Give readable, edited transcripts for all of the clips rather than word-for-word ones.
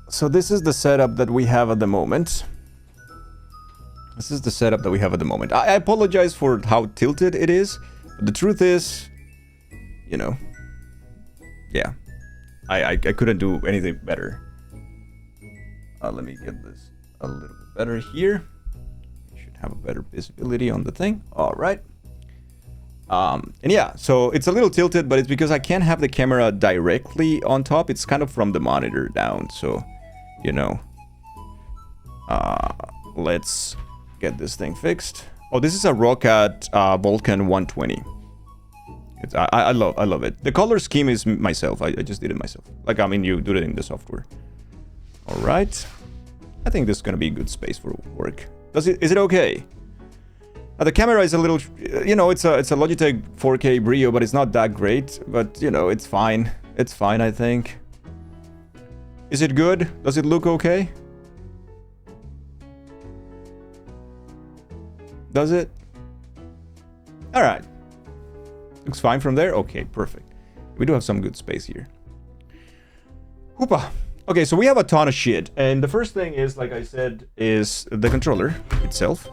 So this is the setup that we have at the moment. This is the setup that we have at the moment. I apologize for how tilted it is. But the truth is, you know, yeah, I couldn't do anything better. Let me get this a little bit better here. We should have a better visibility on the thing. All right. And yeah, so it's a little tilted, but it's because I can't have the camera directly on top. It's kind of from the monitor down. So, you know, let's get this thing fixed. Oh, this is a Rocket Vulcan 120. I love it. The color scheme is myself. I just did it myself. Like, I mean, you do it in the software. All right. I think this is gonna be a good space for work. Is it okay? The camera is a little, you know, it's a Logitech 4K Brio, but it's not that great. But you know, it's fine. It's fine, I think. Is it good? Does it look okay? Does it? All right. Looks fine from there. Okay, perfect. We do have some good space here. Hoopa. Okay, so we have a ton of shit, and the first thing is, like I said, is the controller itself,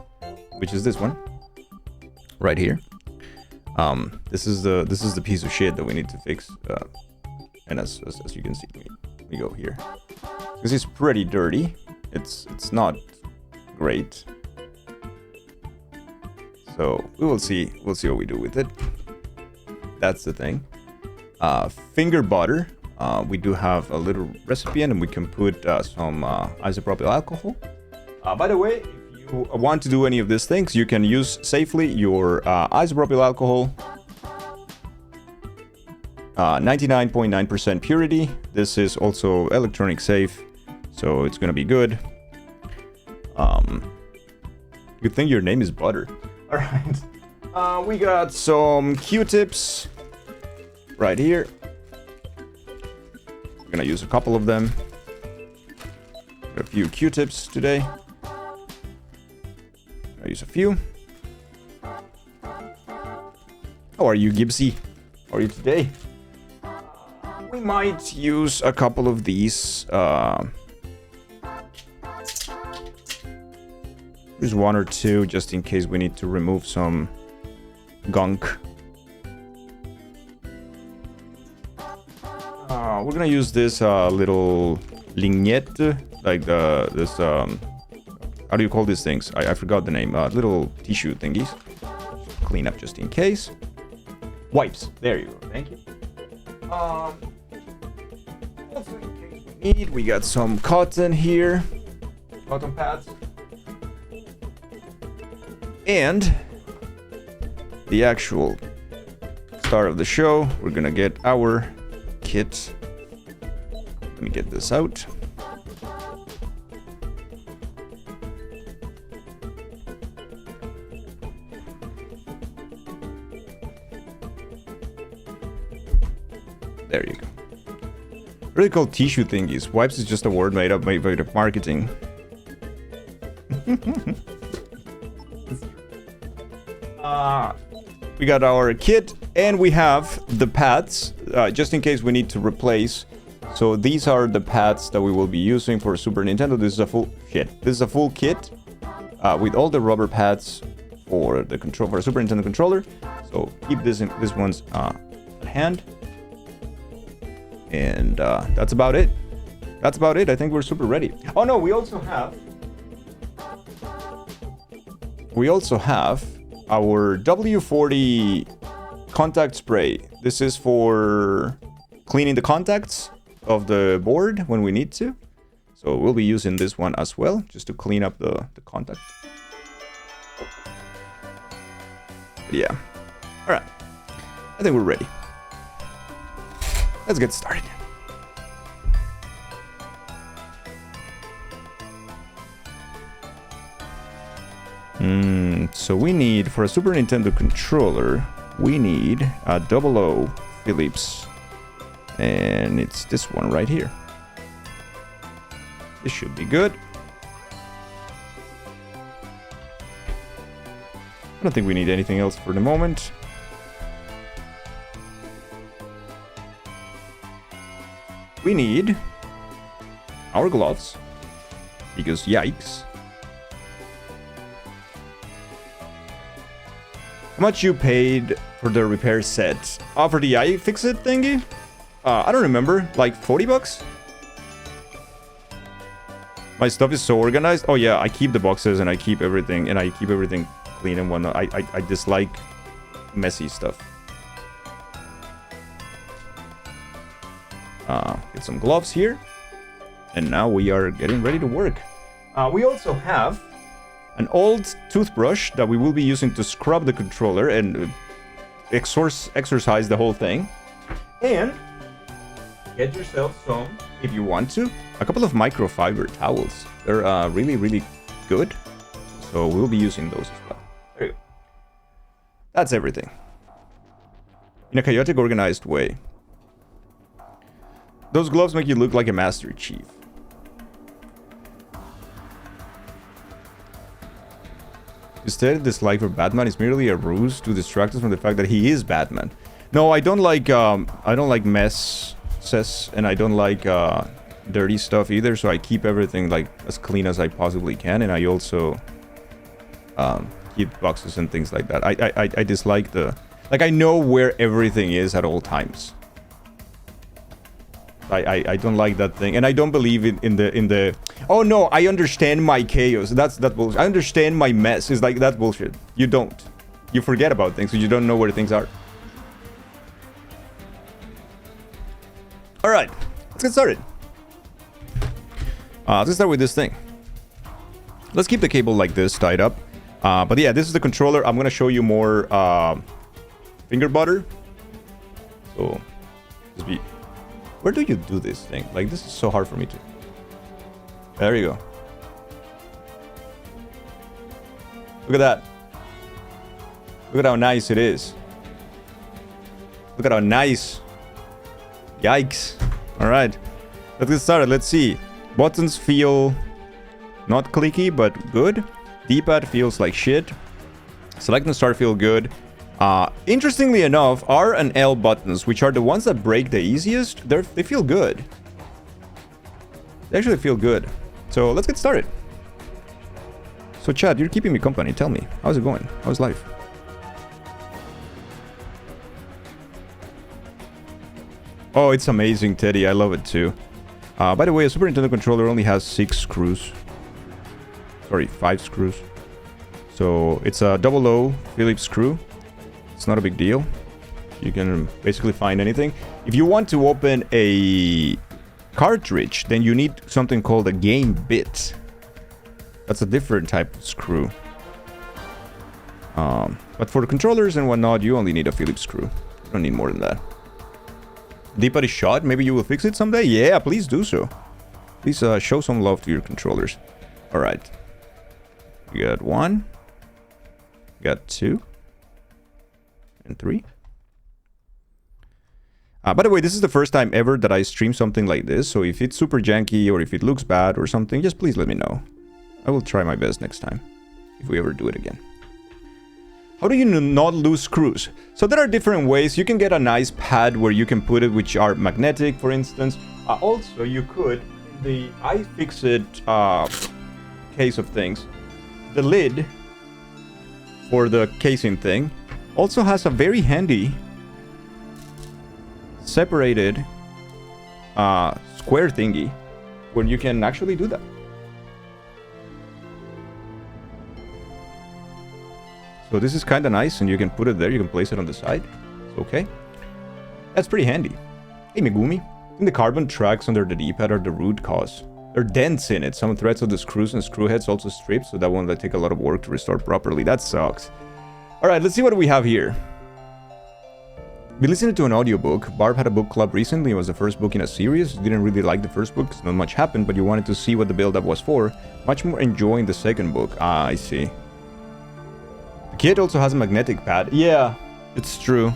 which is this one right here. This is the piece of shit that we need to fix, and as you can see, we go here. This is pretty dirty. It's not great. So we will see. We'll see what we do with it. That's the thing. Finger butter. We do have a little recipient, and we can put some isopropyl alcohol. By the way, if you want to do any of these things, you can use safely your isopropyl alcohol. 99.9% purity. This is also electronic safe, so it's gonna be good. Good thing your name is Butter. All right. We got some Q-tips right here. We're gonna use a couple of them. Got a few Q-tips today. I'll use a few. How are you, Gibbsy? How are you today? We might use a couple of these. Use one or two just in case we need to remove some gunk. We're gonna use this little lignette, like this how do you call these things? I forgot the name. Little tissue thingies. Clean up just in case. Wipes. There you go. Thank you. Also in case we need, we got some cotton here. Cotton pads. And the actual start of the show, we're gonna get our kit. Let me get this out. There you go. Really cool tissue thingies. Wipes is just a word made up by marketing. We got our kit, and we have the pads, just in case we need to replace. So these are the pads that we will be using for Super Nintendo. This is a full shit. This is a full kit with all the rubber pads for the control for a Super Nintendo controller. So keep this one's at hand. And that's about it. That's about it. I think we're super ready. Oh no, we also have our W40 contact spray. This is for cleaning the contacts of the board when we need to. So we'll be using this one as well, just to clean up the contact. But yeah. All right. I think we're ready. Let's get started. So we need, for a Super Nintendo controller, we need a 00 Philips. And it's this one right here. This should be good. I don't think we need anything else for the moment. We need our gloves. Because yikes. How much you paid for the repair set? For the iFixit thingy? I don't remember. Like 40 bucks? My stuff is so organized. Oh yeah, I keep the boxes and I keep everything. And I keep everything clean and whatnot. I dislike messy stuff. Get some gloves here. And now we are getting ready to work. We also have an old toothbrush that we will be using to scrub the controller and exercise the whole thing. And get yourself some, if you want to, a couple of microfiber towels. They're really, really good. So we'll be using those as well. There you go. That's everything. In a chaotic, organized way. Those gloves make you look like a Master Chief. Instead, dislike for Batman is merely a ruse to distract us from the fact that he is Batman. No, I don't like messes, and I don't like dirty stuff either. So I keep everything like as clean as I possibly can, and I also keep boxes and things like that. I dislike the I know where everything is at all times. I don't like that thing, and I don't believe in the oh no, I understand my chaos. That's that bullshit. I understand my mess. Is like that bullshit. You don't. You forget about things, so you don't know where things are. All right, let's get started. Let's start with this thing. Let's keep the cable like this tied up. But yeah, this is the controller. I'm gonna show you more finger butter. So just be. Where do you do this thing? Like, this is so hard for me to... There you go. Look at that. Look at how nice it is. Look at how nice. Yikes. Alright. Let's get started. Let's see. Buttons feel not clicky, but good. D-pad feels like shit. Select and start feel good. Interestingly enough, R and L buttons, which are the ones that break the easiest, they feel good. They actually feel good. So let's get started. So Chad, you're keeping me company. Tell me, how's it going? How's life? Oh, it's amazing, Teddy. I love it too. By the way, a Super Nintendo controller only has 6 screws. Sorry, 5 screws. So it's a double O Phillips screw. It's not a big deal. You can basically find anything. If you want to open a cartridge, then you need something called a game bit. That's a different type of screw. But for the controllers and whatnot, you only need a Phillips screw. You don't need more than that. D-pad is shot. Maybe you will fix it someday? Yeah, please do so. Please show some love to your controllers. Alright. We got 1. We got 2. And 3. By the way, this is the first time ever that I stream something like this, so if it's super janky or if it looks bad or something, just please let me know. I will try my best next time, if we ever do it again. How do you not lose screws? So there are different ways. You can get a nice pad where you can put it, which are magnetic, for instance. Also, you could, the iFixit case of things, the lid for the casing thing, also has a very handy separated square thingy where you can actually do that. So this is kind of nice, and you can put it there. You can place it on the side. It's okay. That's pretty handy. Hey Megumi, I think the carbon tracks under the D-pad are the root cause. There are dents in it. Some threads of the screws and screw heads also stripped, so that one will take a lot of work to restore properly. That sucks. Alright, let's see what we have here. We listened to an audiobook. Barb had a book club recently. It was the first book in a series. Didn't really like the first book because not much happened, but you wanted to see what the build-up was for. Much more enjoying the second book. Ah, I see. The kid also has a magnetic pad. Yeah, it's true.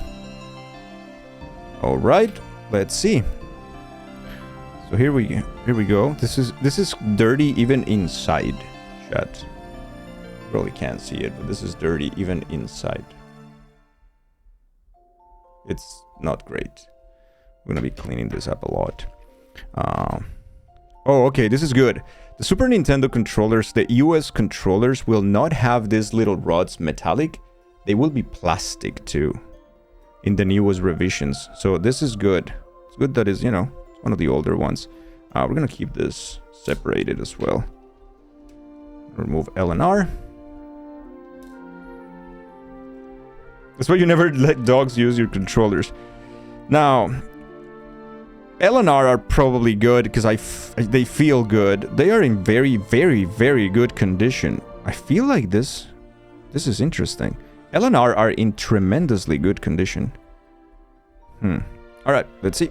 Alright, let's see. So here we go. This is dirty even inside, chat. Probably can't see it, but this is dirty even inside. It's not great. I'm gonna be cleaning this up a lot. Oh, okay, this is good. The Super Nintendo controllers, the US controllers, will not have these little rods metallic. They will be plastic too in the newest revisions. So this is good. It's good that is, you know, one of the older ones. We're going to keep this separated as well. Remove L and R. That's why you never let dogs use your controllers. Now, L and R are probably good because they feel good. They are in very, very, very good condition. I feel like this is interesting. L and R are in tremendously good condition. Alright, let's see.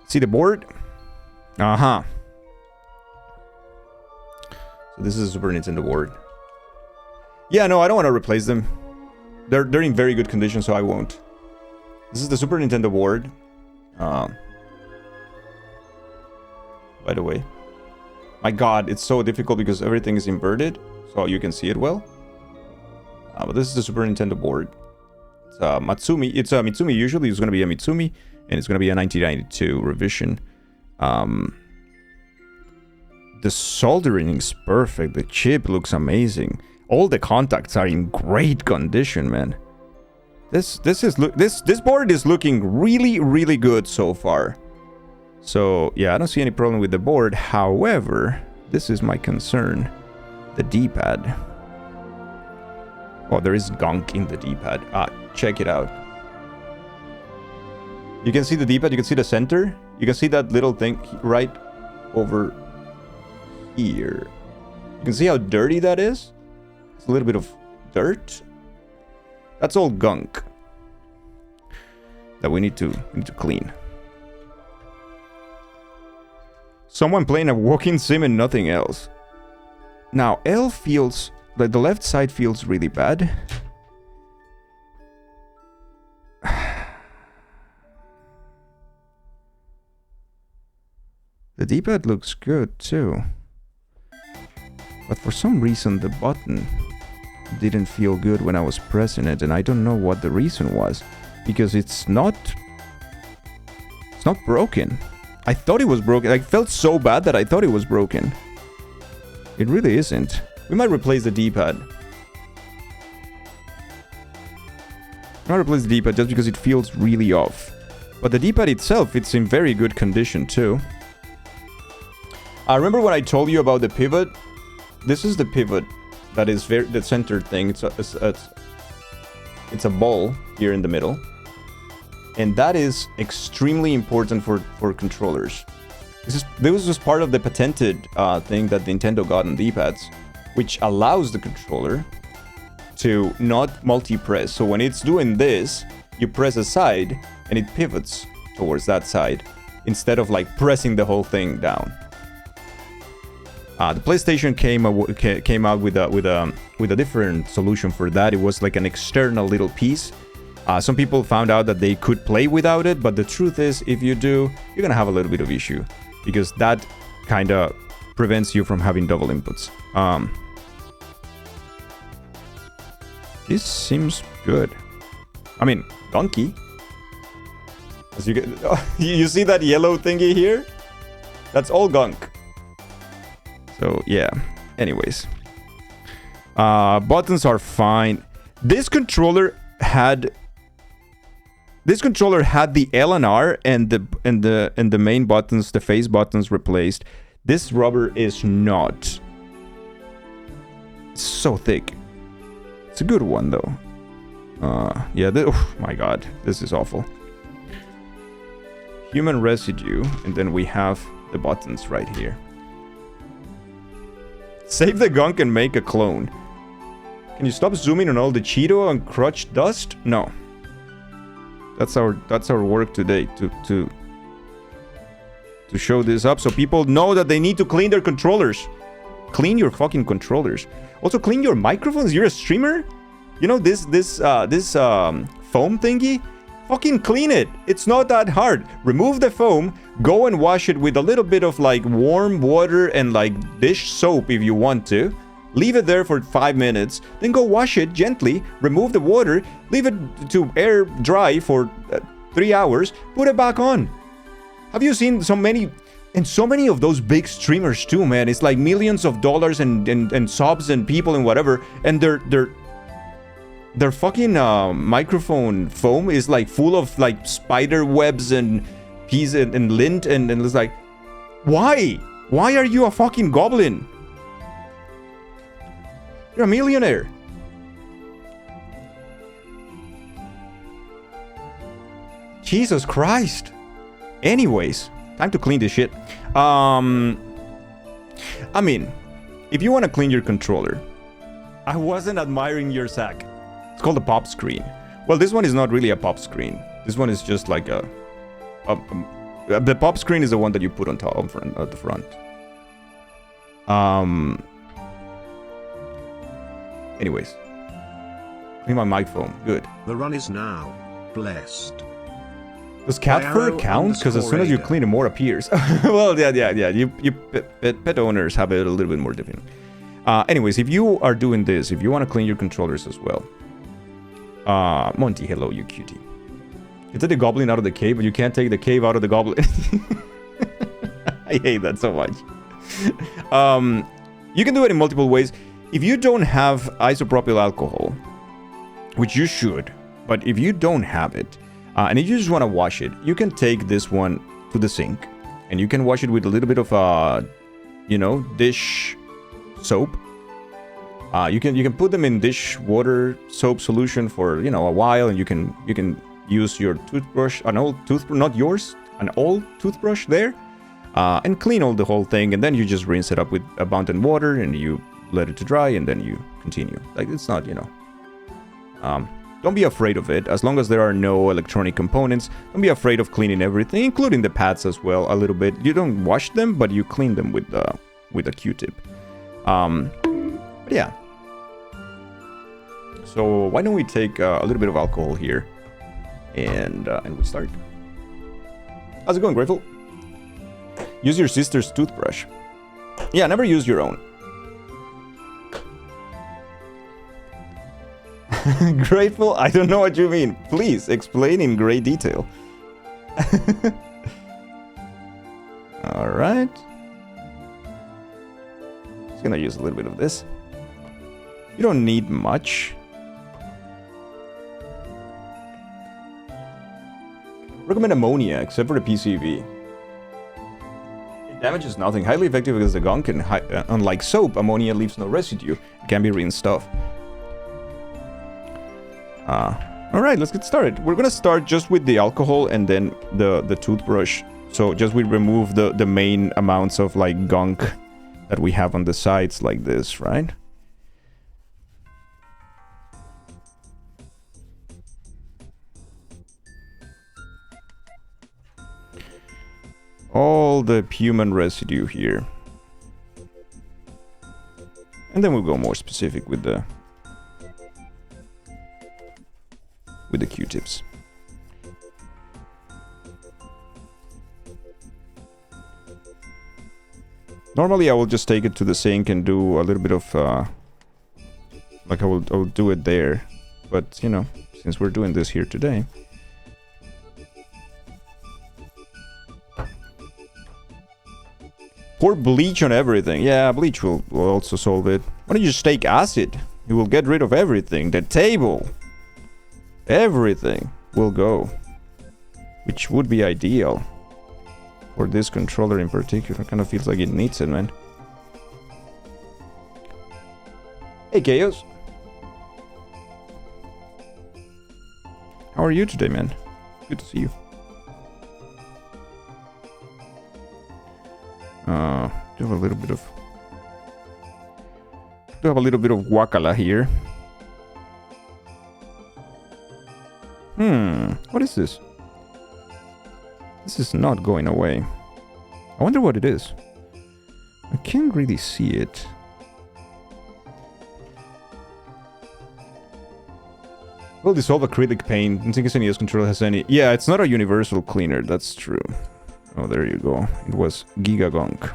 See the board? Uh-huh. So this is a Super Nintendo board. Yeah, no, I don't want to replace them. They're in very good condition, so I won't. This is the Super Nintendo board. By the way. My god, it's so difficult because everything is inverted. So you can see it well. But this is the Super Nintendo board. It's Matsumi. It's a Mitsumi usually. It's going to be a Mitsumi. And it's going to be a 1992 revision. The soldering is perfect. The chip looks amazing. All the contacts are in great condition, man. This board is looking really, really good so far. So, yeah, I don't see any problem with the board. However, this is my concern. The D-pad. Oh, there is gunk in the D-pad. Check it out. You can see the D-pad, you can see the center. You can see that little thing right over here. You can see how dirty that is? It's a little bit of dirt. That's all gunk that we need to clean. Someone playing a walking sim and nothing else. Now, L feels... like the left side feels really bad. The D-pad looks good too. But for some reason the button didn't feel good when I was pressing it, and I don't know what the reason was. Because it's not broken. I thought it was broken. I felt so bad that I thought it was broken. It really isn't. We might replace the D-pad. I might replace the D-pad just because it feels really off. But the D-pad itself, it's in very good condition too. I remember when I told you about the pivot. This is the pivot that is the center thing. It's a ball here in the middle. And that is extremely important for controllers. This was just part of the patented thing that Nintendo got on D-pads, which allows the controller to not multi-press. So when it's doing this, you press a side and it pivots towards that side instead of like pressing the whole thing down. The PlayStation came out with a different solution for that. It was like an external little piece. Some people found out that they could play without it, but the truth is, if you do, you're gonna have a little bit of issue because that kind of prevents you from having double inputs. This seems good. I mean, donkey. As you get, you see that yellow thingy here? That's all gunk. So yeah. Anyways, buttons are fine. This controller had the L and R and the main buttons, the face buttons replaced. This rubber is not. It's so thick. It's a good one though. Yeah. Oh my god, this is awful. Human residue, and then we have the buttons right here. Save the gunk and make a clone. Can you stop zooming on all the Cheeto and crutch dust? No. That's our work today to show this up so people know that they need to clean their controllers. Clean your fucking controllers. Also clean your microphones. You're a streamer? You know this foam thingy? Fucking clean it. It's not that hard. Remove the foam, go and wash it with a little bit of like warm water and like dish soap if you want to. Leave it there for 5 minutes, then go wash it gently, remove the water, leave it to air dry for 3 hours, put it back on. Have you seen so many... And so many of those big streamers too, man. It's like millions of dollars and subs and people and whatever. And their fucking microphone foam is like full of like spider webs and peas and lint. And it's like, why? Why are you a fucking goblin? You're a millionaire. Jesus Christ. Anyways, time to clean this shit. I mean, if you want to clean your controller, I wasn't admiring your sack. It's called a pop screen. Well, this one is not really a pop screen. This one is just like the pop screen is the one that you put on top at the front. Anyways, clean my mic foam. Good. The run is now blessed. Does cat fur count? Because as soon as you clean it, more appears. Well, yeah. You pet owners have it a little bit more different. Anyways, if you are doing this, if you want to clean your controllers as well. Monty, hello, you cutie. You take the goblin out of the cave, but you can't take the cave out of the goblin. I hate that so much. You can do it in multiple ways. If you don't have isopropyl alcohol, which you should, but if you don't have it, and if you just want to wash it, you can take this one to the sink, and you can wash it with a little bit of, dish soap. You can put them in dishwater soap solution for a while, and you can use your toothbrush, an old toothbrush, not yours, an old toothbrush there, and clean all the whole thing, and then you just rinse it up with abundant water, and you let it to dry, and then you continue. Like, it's not, don't be afraid of it, as long as there are no electronic components. Don't be afraid of cleaning everything, including the pads as well, a little bit. You don't wash them, but you clean them with a Q-tip. But yeah. So why don't we take a little bit of alcohol here, and we start. How's it going, Grateful? Use your sister's toothbrush. Yeah, never use your own. Grateful? I don't know what you mean. Please explain in great detail. Alright. Just gonna use a little bit of this. You don't need much. Recommend ammonia, except for the PCV. It damages nothing. Highly effective against the gunk, and unlike soap, ammonia leaves no residue. It can be rinsed off. Alright, let's get started. We're gonna start just with the alcohol and then the toothbrush. So just we remove the main amounts of like gunk that we have on the sides like this, right? All the human residue here. And then we'll go more specific with the Q-tips. Normally I will just take it to the sink and do a little bit of like I will do it there, but since we're doing this here today, pour bleach on everything. Yeah, bleach will also solve it. Why don't you just take acid? It will get rid of everything. The table. Everything will go. Which would be ideal. For this controller in particular. Kind of feels like it needs it, man. Hey, Chaos. How are you today, man? Good to see you. Do have a little bit of guacala here. What is this? This is not going away. I wonder what it is. I can't really see it. Will dissolve acrylic paint. I don't think SNES controller has any. Yeah, it's not a universal cleaner. That's true. Oh, there you go. It was Giga Gunk.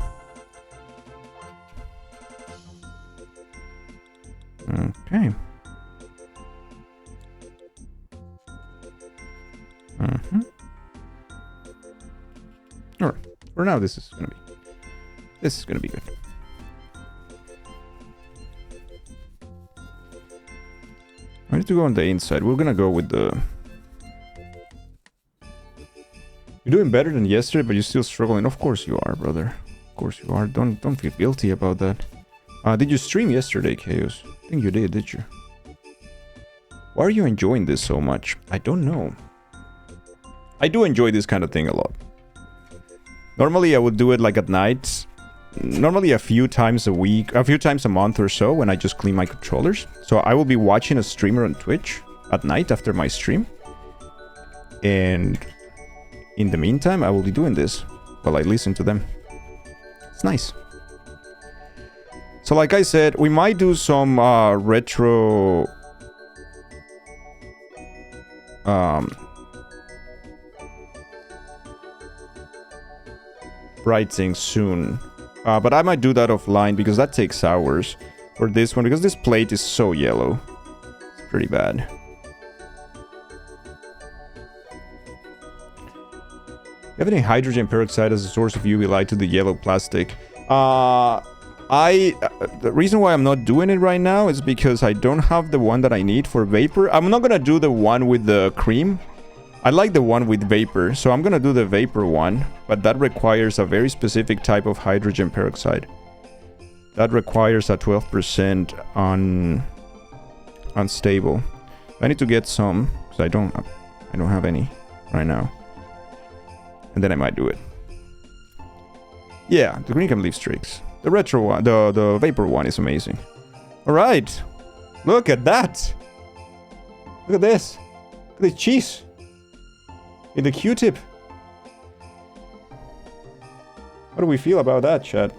Okay. For now, this is gonna be good. I need to go on the inside. We're gonna go with the... You're doing better than yesterday, but you're still struggling. Of course you are, brother. Of course you are. Don't feel guilty about that. Did you stream yesterday, Chaos? I think you did you? Why are you enjoying this so much? I don't know. I do enjoy this kind of thing a lot. Normally I would do it like at night. Normally a few times a week, a few times a month or so when I just clean my controllers. So I will be watching a streamer on Twitch at night after my stream. And in the meantime, I will be doing this while I listen to them. It's nice. So like I said, we might do some retro... writing soon. But I might do that offline because that takes hours for this one because this plate is so yellow. It's pretty bad. You have any hydrogen peroxide as a source of UV light to the yellow plastic? The reason why I'm not doing it right now is because I don't have the one that I need for vapor. I'm not gonna do the one with the cream. I like the one with vapor, so I'm gonna do the vapor one, but that requires a very specific type of hydrogen peroxide. That requires a 12% unstable. I need to get some, because I don't have any right now. And then I might do it. Yeah, the green can leave streaks. The retro one, the vapor one is amazing. Alright. Look at that. Look at this. Look at the cheese. In the Q-tip. How do we feel about that, chat?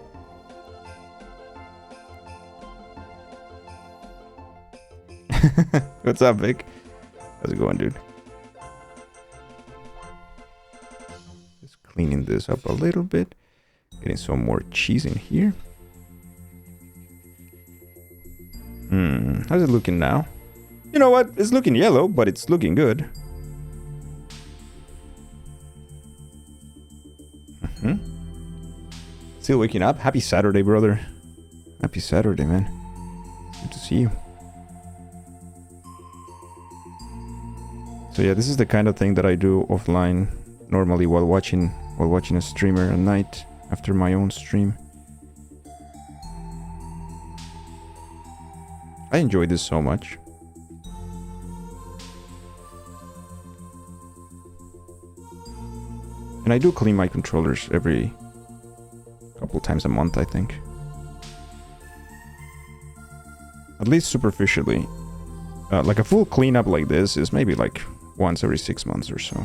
What's up, Vic? How's it going, dude? Just cleaning this up a little bit. Getting some more cheese in here. How's it looking now? You know what? It's looking yellow, but it's looking good. Still waking up? Happy Saturday, brother. Happy Saturday, man. Good to see you. So yeah, this is the kind of thing that I do offline normally while watching a streamer at night after my own stream. I enjoy this so much. And I do clean my controllers every couple times a month, I think. At least superficially. Like a full cleanup like this is maybe like once every 6 months or so.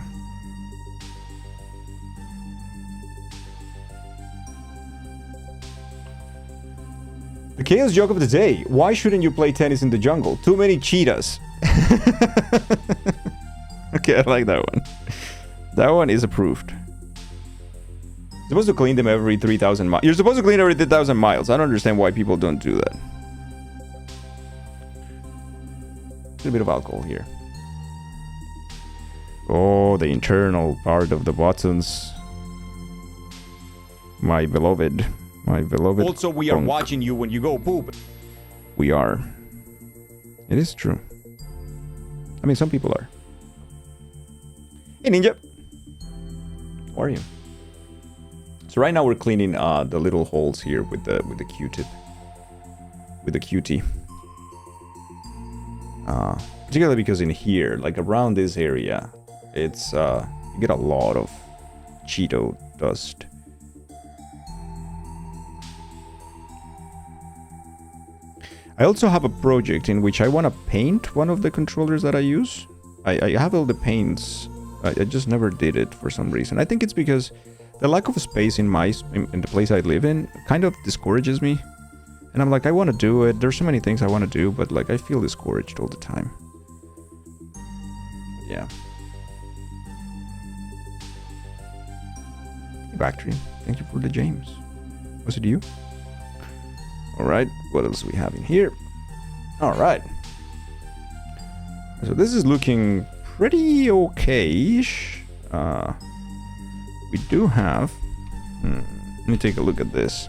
The chaos joke of the day. Why shouldn't you play tennis in the jungle? Too many cheetahs. Okay, I like that one. That one is approved. You're supposed to clean them every 3,000 miles. You're supposed to clean every 3,000 miles. I don't understand why people don't do that. A bit of alcohol here. Oh, the internal part of the buttons. My beloved. My beloved. Also, we are watching you when you go poop. We are. It is true. I mean, some people are. Hey, Ninja. How are you? So right now we're cleaning the little holes here with the Q-tip. With the QT. Particularly because in here, like around this area, it's you get a lot of Cheeto dust. I also have a project in which I want to paint one of the controllers that I use. I have all the paints. I just never did it for some reason. I think it's because the lack of space in the place I live in kind of discourages me. And I'm like, I want to do it. There's so many things I want to do, but like I feel discouraged all the time. Yeah. Bacteria, thank you for the James. Was it you? Alright, what else do we have in here? Alright. So this is looking pretty okay-ish. We do have Let me take a look at this.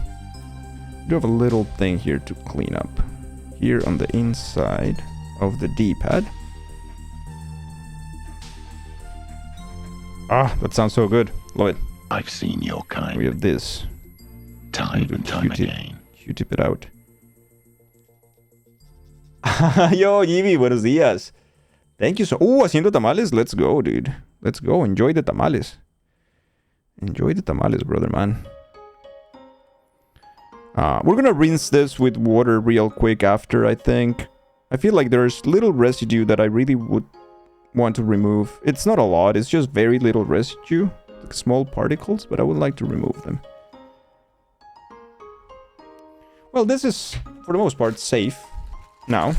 We do have a little thing here to clean up. Here on the inside of the D-pad. Ah, that sounds so good. Love it. I've seen your kind. We have this. Time and time again. Q-tip it out. Yo, Jimmy, buenos días. Thank you so... haciendo tamales. Let's go, dude. Let's go. Enjoy the tamales. Enjoy the tamales, brother, man. We're gonna rinse this with water real quick after, I think. I feel like there's little residue that I really would want to remove. It's not a lot. It's just very little residue. Like small particles, but I would like to remove them. Well, this is, for the most part, safe now.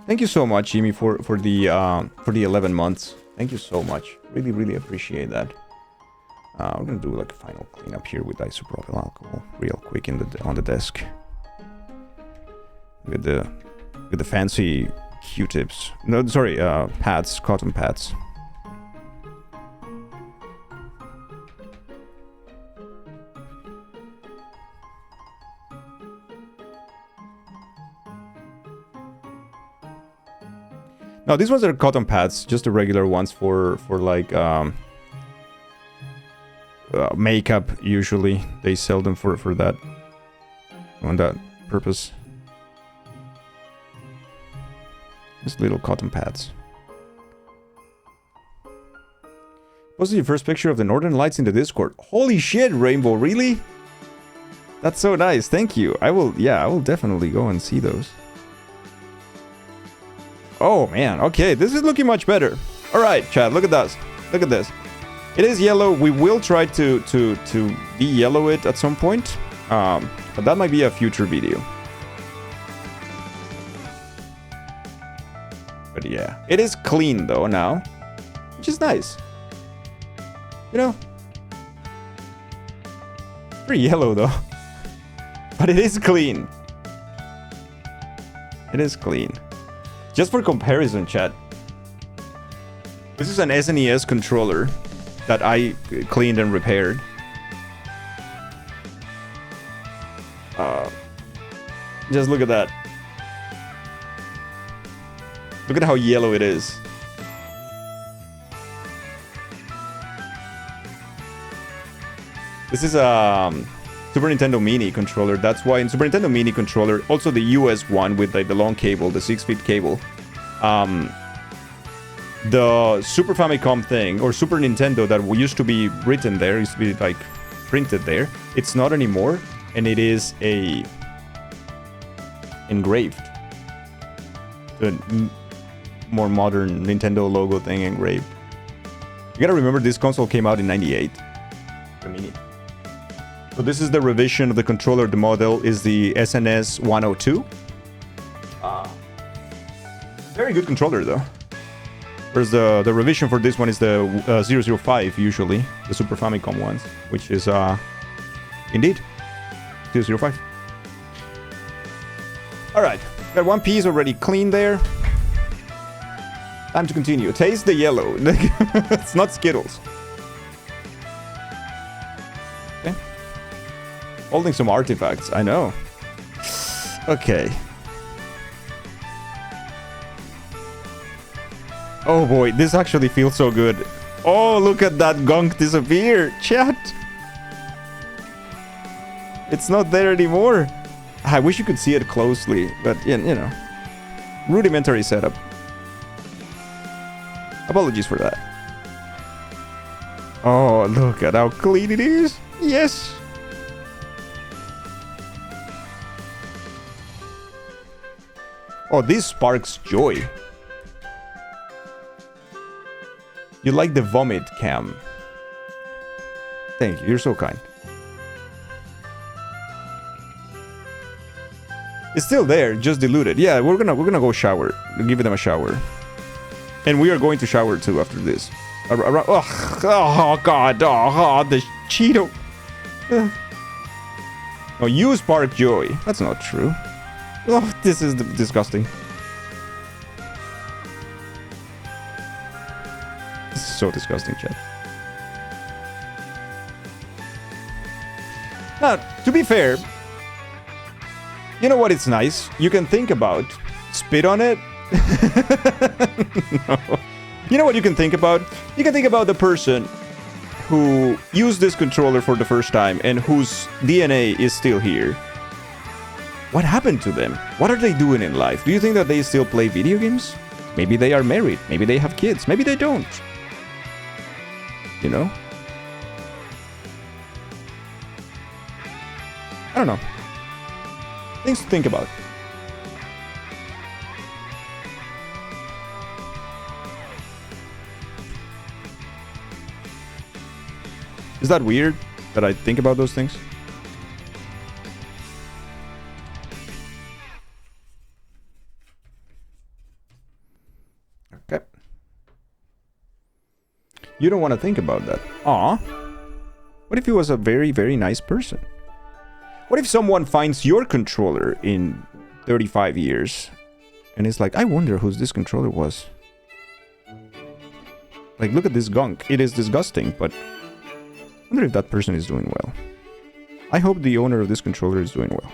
Thank you so much, Jimmy, for the 11 months. Thank you so much. Really, really appreciate that. We're gonna do like a final cleanup here with isopropyl alcohol, real quick on the desk. With the fancy Q-tips. No, sorry, pads, cotton pads. No, these ones are cotton pads, just the regular ones for like makeup. Usually they sell them for that, on that purpose. Just little cotton pads. Posted your first picture of the Northern Lights in the Discord. Holy shit, Rainbow, really? That's so nice. Thank you. I will definitely go and see those. Oh man, okay, this is looking much better. All right, chat, look at this. Look at this. It is yellow. We will try to de-yellow it at some point, but that might be a future video. But yeah, it is clean though now, which is nice. You know, pretty yellow though, but it is clean. It is clean. Just for comparison, chat. This is an SNES controller that I cleaned and repaired. Just look at that. Look at how yellow it is. This is a Super Nintendo Mini controller. That's why in Super Nintendo Mini controller, also the US one with like the long cable, the 6-foot cable. The Super Famicom thing, or Super Nintendo that used to be written there, used to be like printed there. It's not anymore, and it is a engraved. The more modern Nintendo logo thing engraved. You gotta remember this console came out in '98. The Mini. So this is the revision of the controller. The model is the SNES 102. Very good controller though. Whereas the revision for this one is the 005 usually, the Super Famicom ones, which is indeed 005. All right, got one piece already clean there. Time to continue. Taste the yellow. It's not Skittles. Okay. Holding some artifacts, I know. Okay. Oh boy, this actually feels so good. Oh, look at that gunk disappear. Chat. It's not there anymore. I wish you could see it closely, but you know. Rudimentary setup. Apologies for that. Oh, look at how clean it is. Yes. Oh, this sparks joy. You like the vomit cam. Thank you. You're so kind. It's still there, just diluted. Yeah, we're gonna go shower. Give them a shower. And we are going to shower too after this. Oh god, oh, the Cheeto. Oh, you spark joy. That's not true. Oh, this is disgusting. This is so disgusting, chat. Now, to be fair, you know what? It's nice. You can think about spit on it. No. You know what you can think about? You can think about the person who used this controller for the first time and whose DNA is still here. What happened to them? What are they doing in life? Do you think that they still play video games? Maybe they are married. Maybe they have kids. Maybe they don't. You know? I don't know. Things to think about. Is that weird that I think about those things? Okay. You don't want to think about that. Aw. What if he was a very, very nice person? What if someone finds your controller in 35 years and is like, I wonder whose this controller was? Like, look at this gunk. It is disgusting, but I wonder if that person is doing well. I hope the owner of this controller is doing well.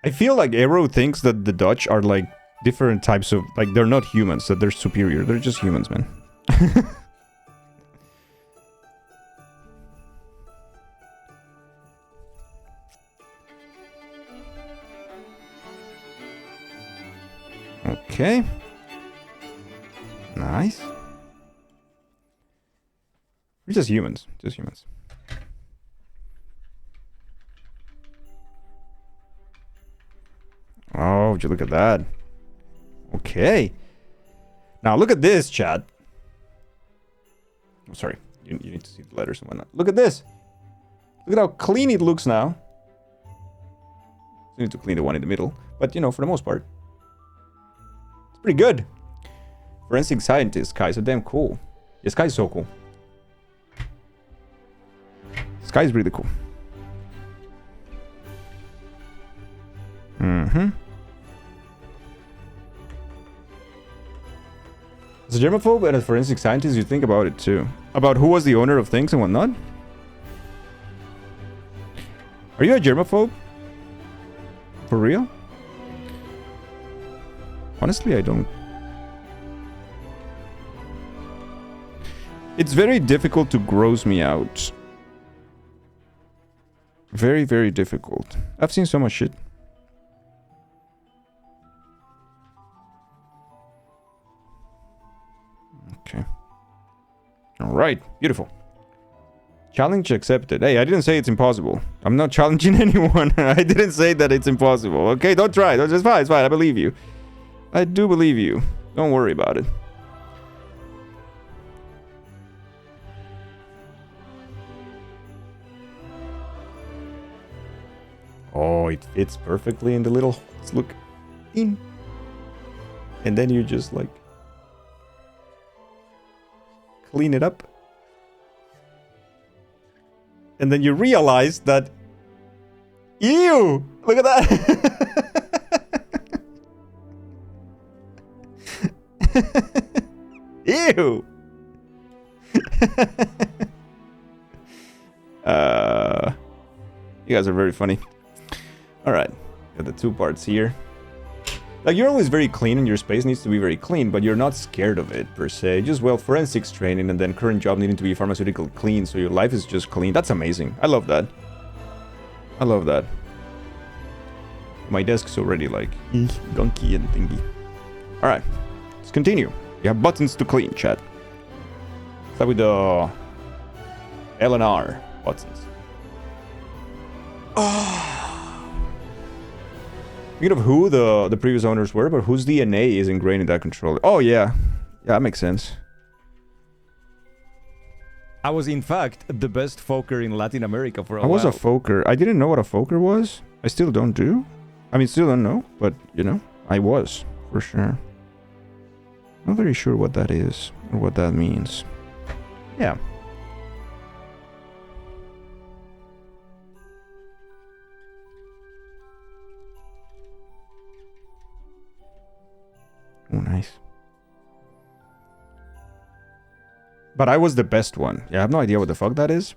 I feel like Arrow thinks that the Dutch are like different types of... Like, they're not humans, that they're superior. They're just humans, man. Okay. Nice. We're just humans. Just humans. Oh, would you look at that? Okay. Now look at this, chat. Oh, sorry. You need to see the letters and whatnot. Look at this. Look at how clean it looks now. You need to clean the one in the middle. But, you know, for the most part, it's pretty good. Forensic scientist, Kai, so damn cool. Yeah, Sky's so cool. Sky's really cool. Mm-hmm. As a germaphobe and a forensic scientist, you think about it too. About who was the owner of things and whatnot. Are you a germaphobe? For real? Honestly, I don't. It's very difficult to gross me out. Very, very difficult. I've seen so much shit. Okay. Alright, beautiful. Challenge accepted. Hey, I didn't say it's impossible. I'm not challenging anyone. I didn't say that it's impossible. Okay, don't try. It's fine, it's fine. I believe you. I do believe you. Don't worry about it. Oh, it fits perfectly in the little holes. Look. In. And then you just like clean it up. And then you realize that... Ew! Look at that! Ew! You guys are very funny. Alright, got the two parts here. Like, you're always very clean and your space needs to be very clean, but you're not scared of it, per se. Just, well, forensics training and then current job needing to be pharmaceutical clean, so your life is just clean. That's amazing. I love that. I love that. My desk's already, like, gunky and thingy. Alright, let's continue. You have buttons to clean, chat. Start with the L and R buttons. Oh. Speaking of who the previous owners were, but whose DNA is ingrained in that controller. Oh, yeah. Yeah, that makes sense. I was, in fact, the best foker in Latin America for a while. I was a foker. I didn't know what a foker was. I still don't do. I mean, still don't know. But, you know, I was, for sure. Not very sure what that is or what that means. Yeah. But I was the best one. Yeah, I have no idea what the fuck that is.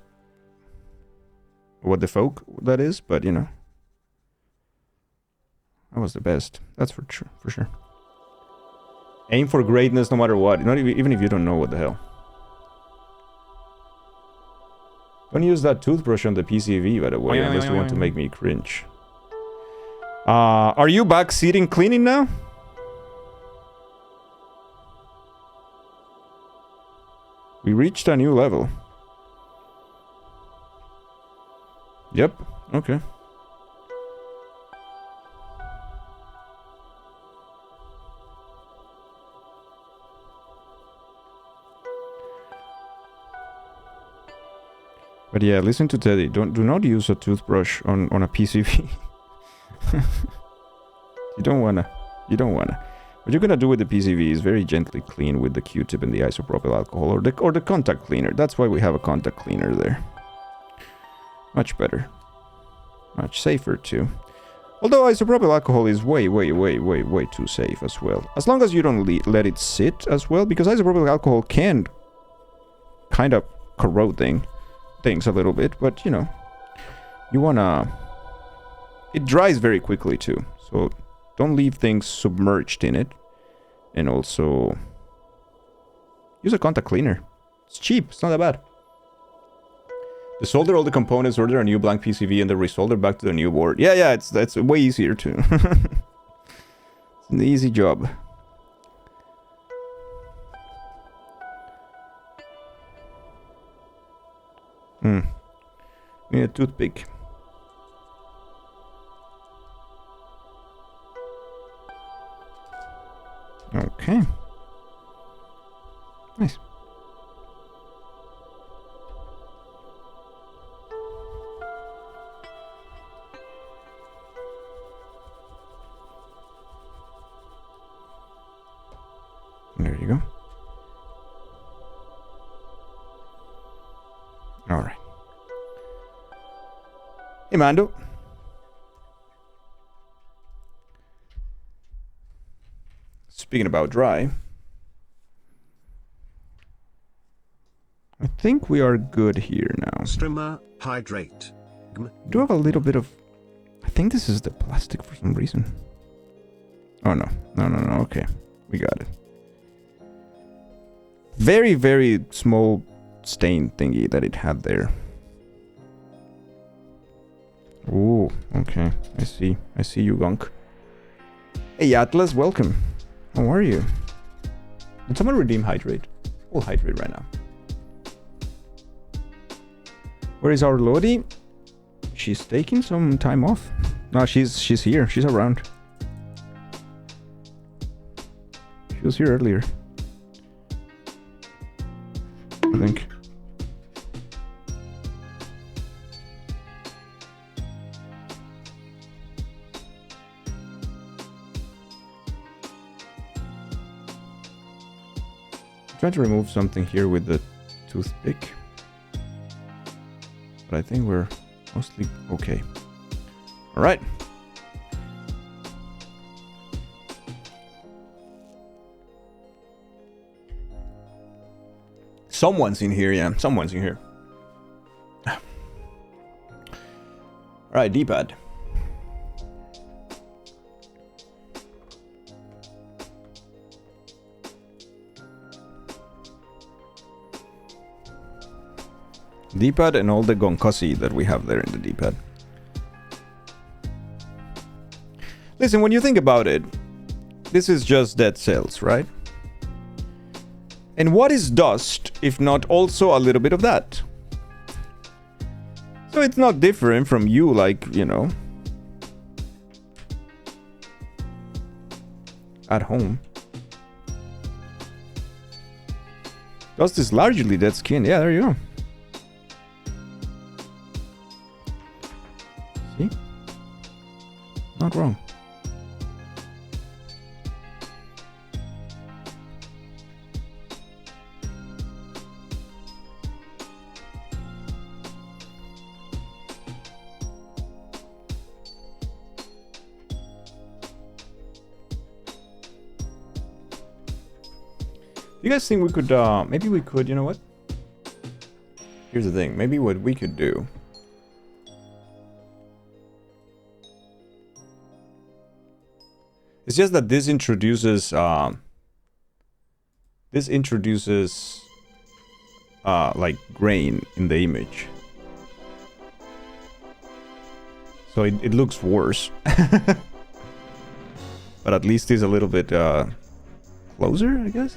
What the folk that is, but you know. I was the best. That's for sure. For sure. Aim for greatness no matter what. Not even if you don't know what the hell. Don't use that toothbrush on the PCV, by the way, unless you want to make me cringe. Are you back seating cleaning now? We reached a new level. Yep, okay. But yeah, listen to Teddy. Do not use a toothbrush on a PCV. You don't wanna. What you're gonna do with the PCV is very gently clean with the Q-tip and the isopropyl alcohol or the contact cleaner. That's why we have a contact cleaner there. Much better. Much safer too. Although isopropyl alcohol is way too safe as well. As long as you don't let it sit as well, because isopropyl alcohol can kind of corrode things a little bit, but you know, you wanna... It dries very quickly too, so don't leave things submerged in it. And also use a contact cleaner. It's cheap, it's not that bad. Desolder all the components, order a new blank PCV, and then resolder back to the new board. Yeah, it's way easier too. It's an easy job. We need a toothpick. Okay. Nice. There you go. All right. Hey, Mando. Speaking about dry, I think we are good here now. Streamer, hydrate. Do have a little bit of... I think this is the plastic for some reason. Oh, no. No. Okay. We got it. Very small stain thingy that it had there. Ooh, okay. I see you, Gunk. Hey, Atlas, welcome. How are you? Did someone redeem hydrate? We'll hydrate right now. Where is our Lodi? She's taking some time off. No, she's here. She's around. She was here earlier, I think. Trying to remove something here with the toothpick, but I think we're mostly okay. All right. Someone's in here, yeah. Someone's in here. All right, D-pad. D-pad and all the gonkasi that we have there in the D-pad. Listen, when you think about it, this is just dead cells, right? And what is dust, if not also a little bit of that? So it's not different from you, like, you know, at home. Dust is largely dead skin. Yeah, there you go. See? Not wrong. You guys think we could, maybe we could, you know what? Here's the thing. Maybe what we could do... It's just that this introduces... like, grain in the image. So it looks worse. But at least it's a little bit, closer, I guess?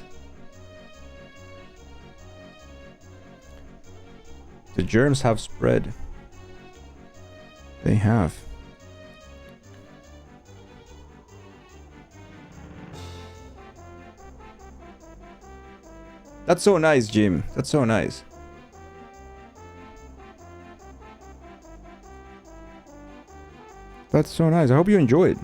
The germs have spread. They have. That's so nice, Jim. That's so nice. That's so nice. I hope you enjoyed.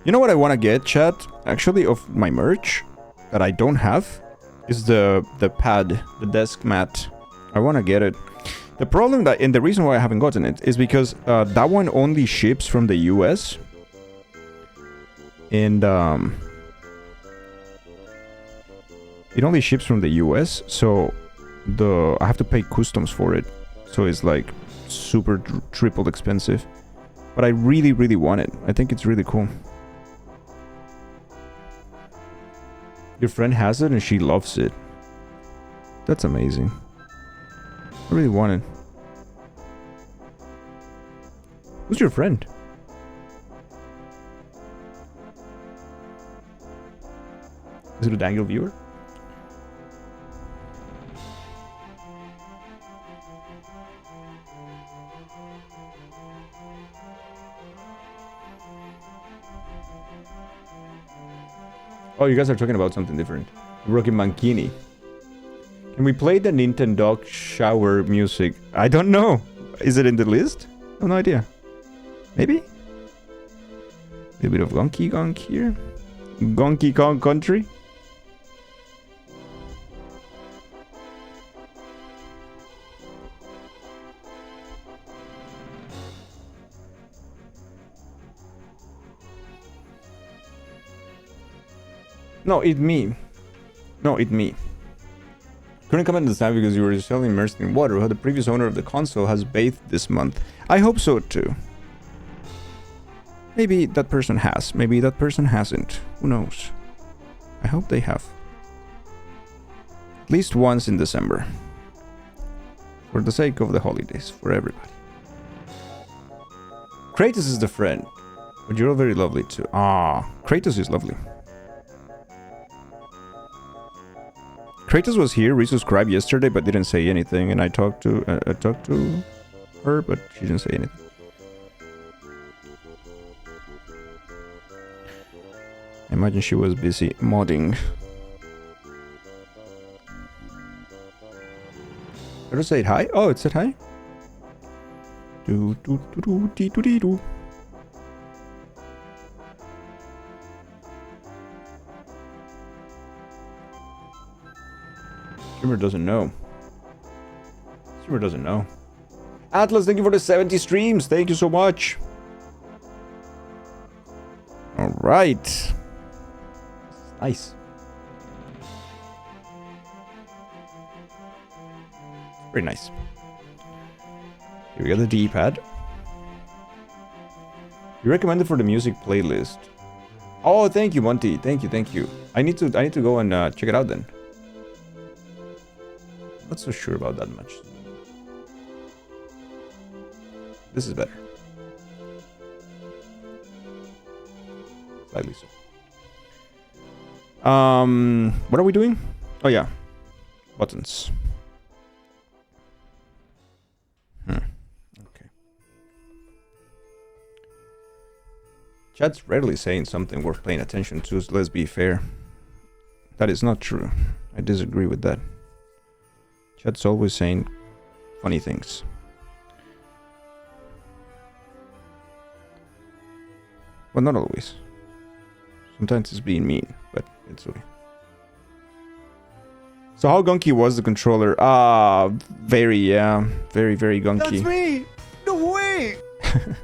You know what I want to get, chat? Actually, of my merch that I don't have is the pad, the desk mat. I want to get it. The problem that, and the reason why I haven't gotten it is because that one only ships from the US. And it only ships from the US, so I have to pay customs for it. So it's like super triple expensive. But I really, really want it. I think it's really cool. Your friend has it and she loves it. That's amazing. I really want it. Who's your friend? Is it a Daniel viewer? Oh, you guys are talking about something different. Rocky Mankini. Can we play the Nintendo shower music? I don't know. Is it in the list? I have no idea. Maybe? A little bit of Gonky Gonk here. Gonky Kong Country. No, it me. No, it me. Couldn't comment this time because you were still immersed in water. How the previous owner of the console has bathed this month. I hope so too. Maybe that person has. Maybe that person hasn't. Who knows? I hope they have. At least once in December. For the sake of the holidays. For everybody. Kratos is the friend. But you're all very lovely too. Ah, Kratos is lovely. Kratos was here, resubscribed yesterday, but didn't say anything. And I talked to her, but she didn't say anything. I imagine she was busy modding. Did I say hi? Oh, it said hi. Do do do do dee do dee do. Streamer doesn't know. Streamer doesn't know. Atlas, thank you for the 70 streams. Thank you so much. All right. Nice. Very nice. Here we got the D-pad. You recommended for the music playlist. Oh, thank you, Monty. Thank you, thank you. I need to go and check it out then. Not so sure about that much. This is better. Slightly so. What are we doing? Oh yeah, buttons. Okay. Chat's rarely saying something worth paying attention to, so let's be fair. That is not true. I disagree with that. Chat's always saying funny things. Well, not always. Sometimes it's being mean, but it's okay. So how gunky was the controller? Very, yeah. Very, very gunky. That's me! No way! I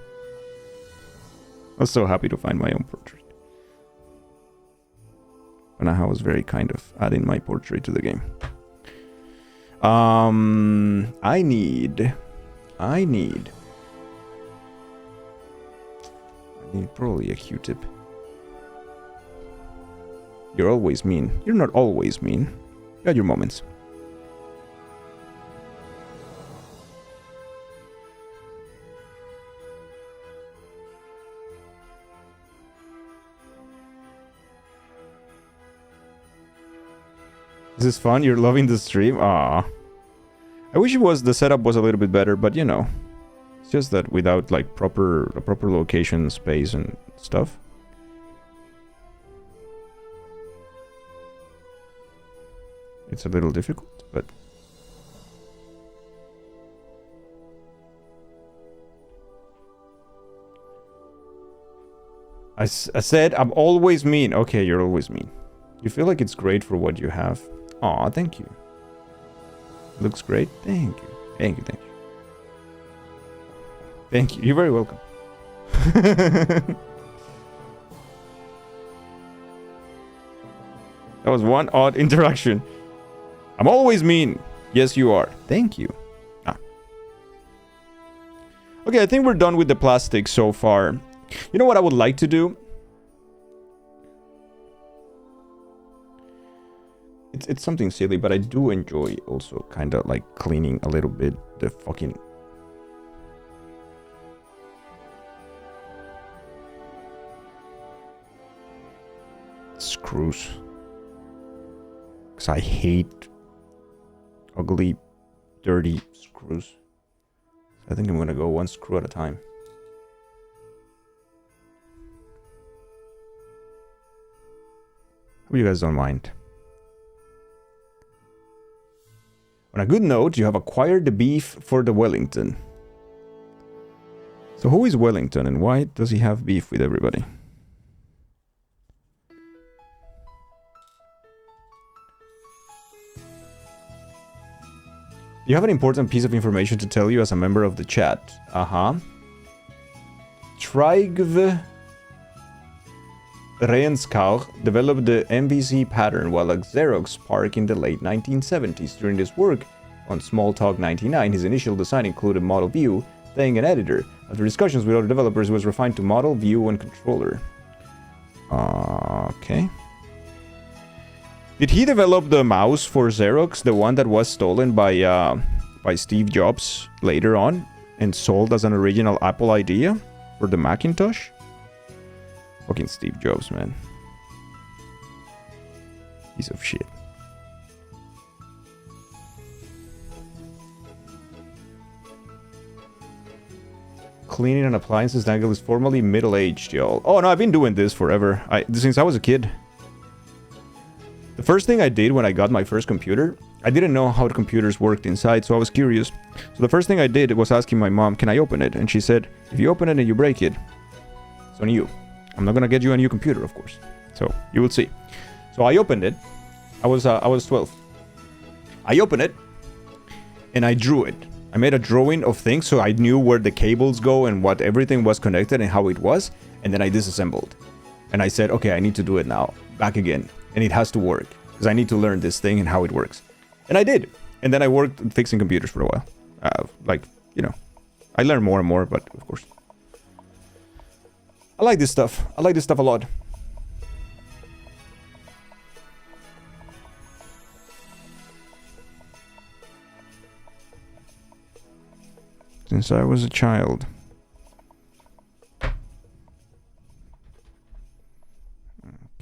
was so happy to find my own portrait. And I was very kind of adding my portrait to the game. I need probably a Q-tip. You're always mean. You're not always mean. You got your moments. Is this fun? You're loving the stream? Ah, I wish the setup was a little bit better, but you know, it's just that without like a proper location, space, and stuff. It's a little difficult, but I said I'm always mean. Okay, you're always mean. You feel like it's great for what you have. Aw, thank you. Looks great. Thank you. Thank you, thank you. Thank you. You're very welcome. That was one odd interaction. I'm always mean. Yes, you are. Thank you. Ah. Okay, I think we're done with the plastic so far. You know what I would like to do? It's something silly, but I do enjoy also kind of like cleaning a little bit the fucking... screws. Because I hate ugly, dirty screws. I think I'm gonna go one screw at a time. Hope you guys don't mind. On a good note, you have acquired the beef for the Wellington. So who is Wellington and why does he have beef with everybody? You have an important piece of information to tell you as a member of the chat. Trygve Renskau developed the MVC pattern while at Xerox PARC in the late 1970s. During this work on Smalltalk 99, his initial design included model view, thing, and editor. After discussions with other developers, it was refined to model, view, and controller. Okay. Did he develop the mouse for Xerox, the one that was stolen by Steve Jobs later on and sold as an original Apple idea for the Macintosh? Fucking Steve Jobs, man. Piece of shit. Cleaning and appliances dangle is formerly middle-aged, y'all. Oh no, I've been doing this forever. Since I was a kid. The first thing I did when I got my first computer, I didn't know how the computers worked inside, so I was curious. So the first thing I did was asking my mom, can I open it? And she said, if you open it and you break it, it's on you. I'm not gonna get you a new computer, of course. So, you will see. So I opened it. I was 12. I opened it, and I drew it. I made a drawing of things so I knew where the cables go and what everything was connected and how it was. And then I disassembled. And I said, okay, I need to do it now. Back again. And it has to work. Because I need to learn this thing and how it works. And I did. And then I worked fixing computers for a while. I learned more and more, but of course. I like this stuff. I like this stuff a lot. Since I was a child.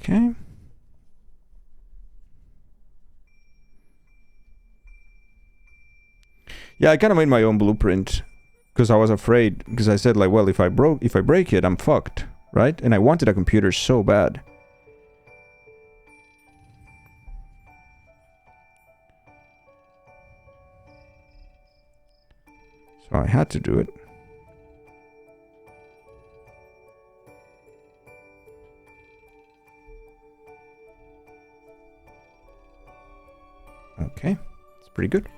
Okay. Yeah, I kind of made my own blueprint. Because I was afraid, because I said like, well, if I break it, I'm fucked, right? And I wanted a computer so bad. So I had to do it. Okay, it's pretty good.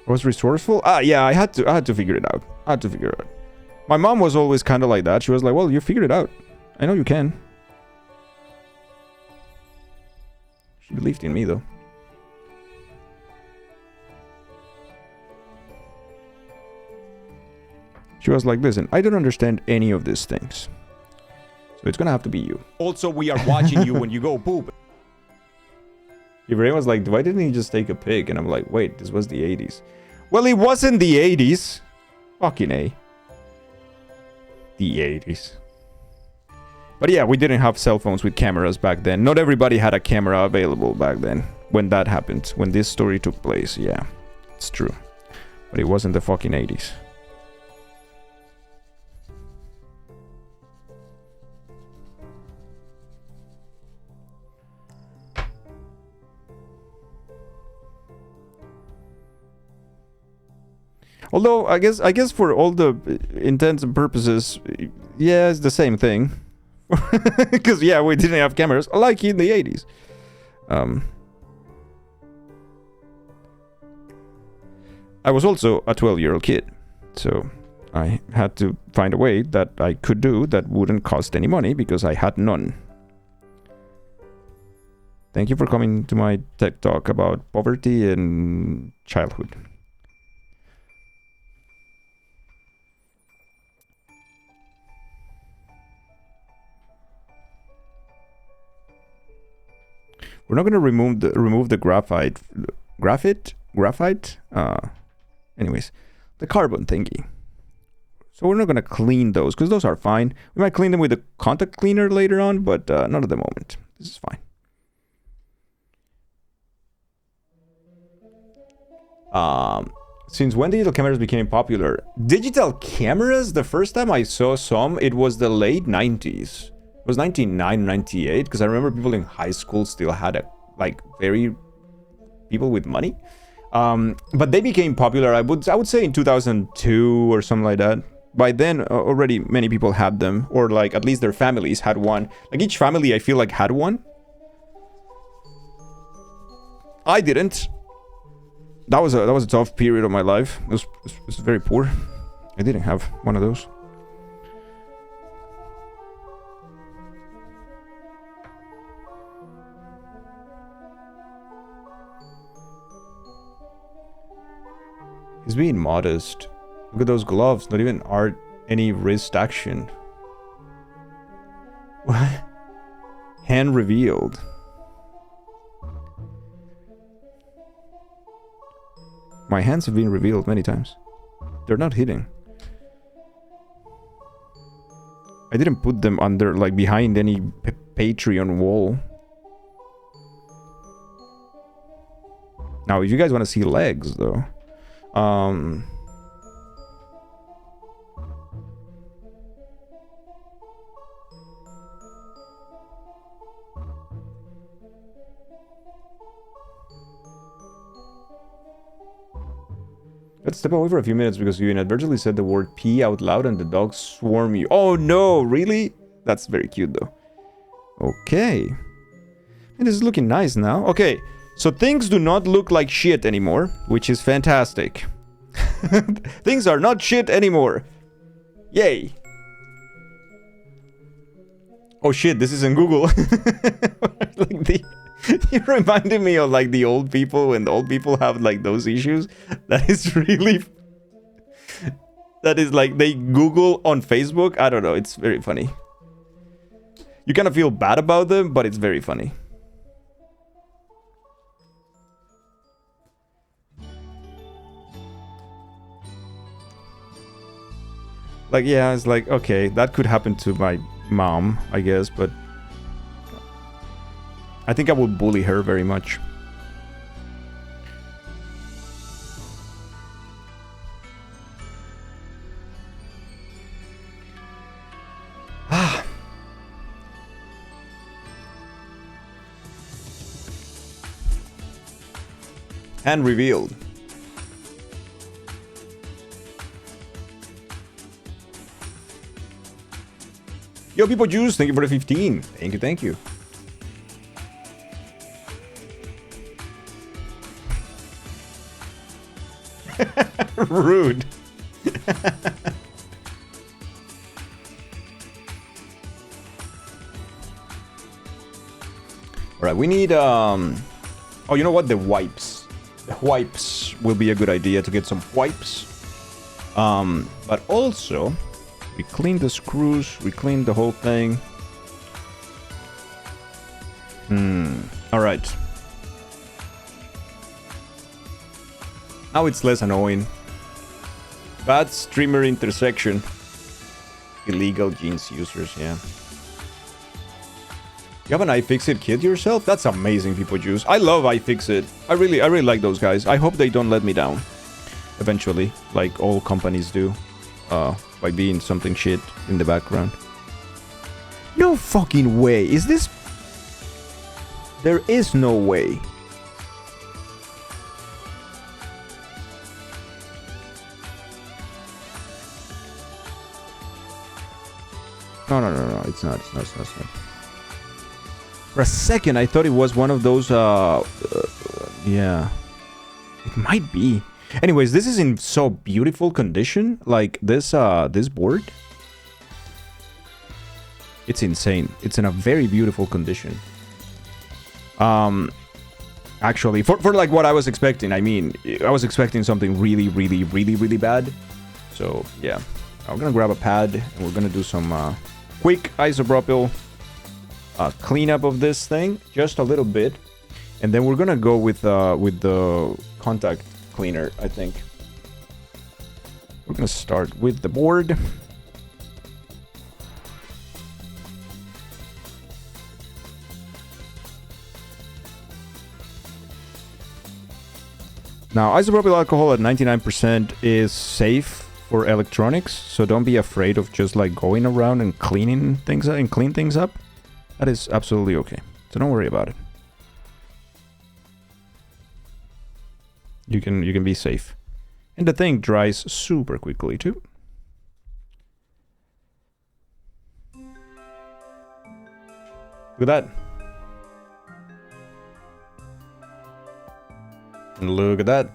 I was resourceful? Yeah, I had to figure it out. I had to figure it out. My mom was always kind of like that. She was like, well, you figured it out. I know you can. She believed in me, though. She was like, listen, I don't understand any of these things. So it's gonna have to be you. Also, we are watching you when you go poop. Ibrahim was like, why didn't he just take a pic? And I'm like, wait, this was the 80s. Well, it wasn't the 80s. Fucking A. The 80s. But yeah, we didn't have cell phones with cameras back then. Not everybody had a camera available back then. When that happened. When this story took place. Yeah, it's true. But it wasn't the fucking 80s. Although, I guess for all the intents and purposes, yeah, it's the same thing. Because, yeah, we didn't have cameras, like in the 80s. I was also a 12-year-old kid, so I had to find a way that I could do that wouldn't cost any money, because I had none. Thank you for coming to my TED Talk about poverty and childhood. We're not gonna remove the graphite. Anyways, the carbon thingy. So we're not gonna clean those because those are fine. We might clean them with a contact cleaner later on, but not at the moment. This is fine. Since when digital cameras became popular? Digital cameras? The first time I saw some, it was the late 90s. It was 99, 98, because I remember people in high school still had people with money. But they became popular, I would say in 2002 or something like that. By then, already many people had them, or like at least their families had one. Like each family, I feel like, had one. I didn't. That was a tough period of my life. It was very poor. I didn't have one of those. He's being modest. Look at those gloves. Not even any wrist action. What? Hand revealed. My hands have been revealed many times. They're not hitting. I didn't put them under, like, behind any Patreon wall. Now, if you guys want to see legs, though. Let's step away for a few minutes because you inadvertently said the word pee out loud and the dogs swarm you. Oh no, really? That's very cute though. Okay. And this is looking nice now. Okay, so things do not look like shit anymore, which is fantastic. Things are not shit anymore. Yay. Oh shit, this is in Google. You reminded me of like the old people when the old people have like those issues. That is really... That is like they Google on Facebook. I don't know, it's very funny. You kind of feel bad about them, but it's very funny. Like, yeah, it's like, okay, that could happen to my mom, I guess, but I think I would bully her very much. Ah. Hand revealed. Yo, People Juice, thank you for the 15. Thank you, thank you. Rude. Alright, we need, oh, you know what? The wipes. The wipes will be a good idea to get some wipes. But also, we clean the screws, we clean the whole thing. Alright. Now it's less annoying. Bad streamer intersection. Illegal jeans users, yeah. You have an iFixit kit yourself? That's amazing, people juice. I love iFixit. I really like those guys. I hope they don't let me down. Eventually, like all companies do. By being something shit in the background. No fucking way. Is this... There is no way. No. It's not. For a second, I thought it was one of those, yeah. It might be. Anyways, this is in so beautiful condition. Like, this board. It's insane. It's in a very beautiful condition. Actually, for like what I was expecting. I mean, I was expecting something really bad. So, yeah. I'm gonna grab a pad, and we're gonna do some, quick isopropyl cleanup of this thing, just a little bit, and then we're gonna go with the contact cleaner. I think we're gonna start with the board. Now, isopropyl alcohol at 99% is safe for electronics, so don't be afraid of just like going around and cleaning things up and clean things up. That is absolutely okay. So don't worry about it. You can be safe. And the thing dries super quickly too. Look at that. And look at that.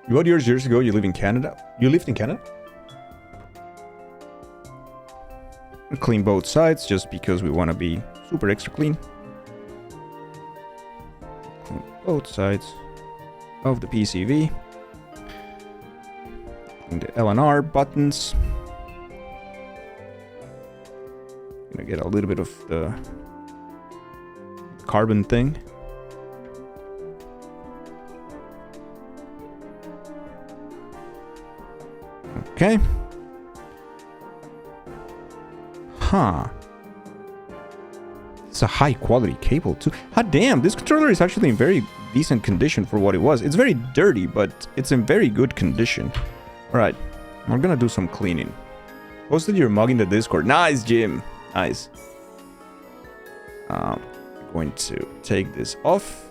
You got yours years ago. You live in Canada. You lived in Canada? Clean both sides just because we want to be super extra clean. Clean both sides of the PCV. Clean the L&R buttons. Gonna get a little bit of the carbon thing. Okay. Huh. It's a high quality cable too. Hot damn, this controller is actually in very decent condition for what it was. It's very dirty, but it's in very good condition. Alright, we're gonna do some cleaning. Posted your mug in the Discord. Nice, Jim. Nice. I'm going to take this off.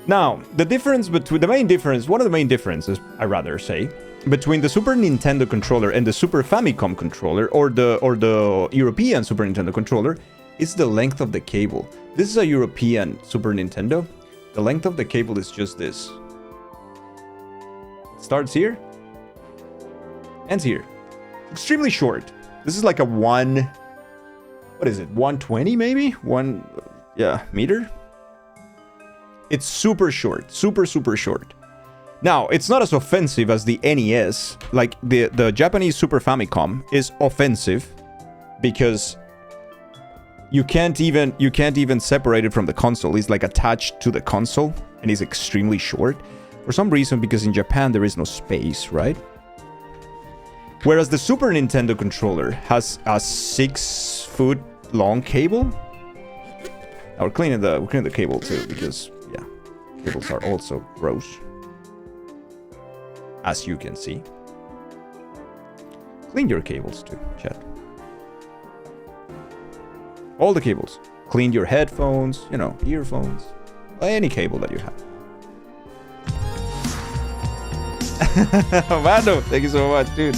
Now, the difference between one of the main differences, I rather say, between the Super Nintendo controller and the Super Famicom controller, or the European Super Nintendo controller, is the length of the cable. This is a European Super Nintendo. The length of the cable is just this. It starts here, ends here. Extremely short. This is like a what is it? 120 maybe? Meter? It's super short. Super short. Now, it's not as offensive as the NES. Like, the Japanese Super Famicom is offensive because you can't even separate it from the console. It's like attached to the console and is extremely short. For some reason, because in Japan there is no space, right? Whereas the Super Nintendo controller has a 6-foot long cable. Now we're cleaning the cable too, because yeah, cables are also gross, as you can see. Clean your cables too, chat. All the cables. Clean your headphones, earphones, any cable that you have. Mano, thank you so much, dude.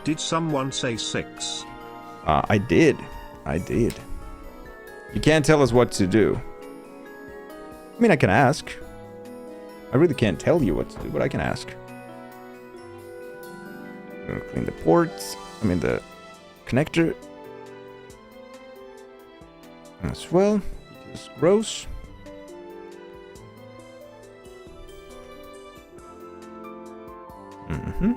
Did someone say 6? I did. You can't tell us what to do. I mean, I can ask. I really can't tell you what to do, but I can ask. I'm gonna clean the ports. I mean, the connector. as well. It's gross. Mm-hmm.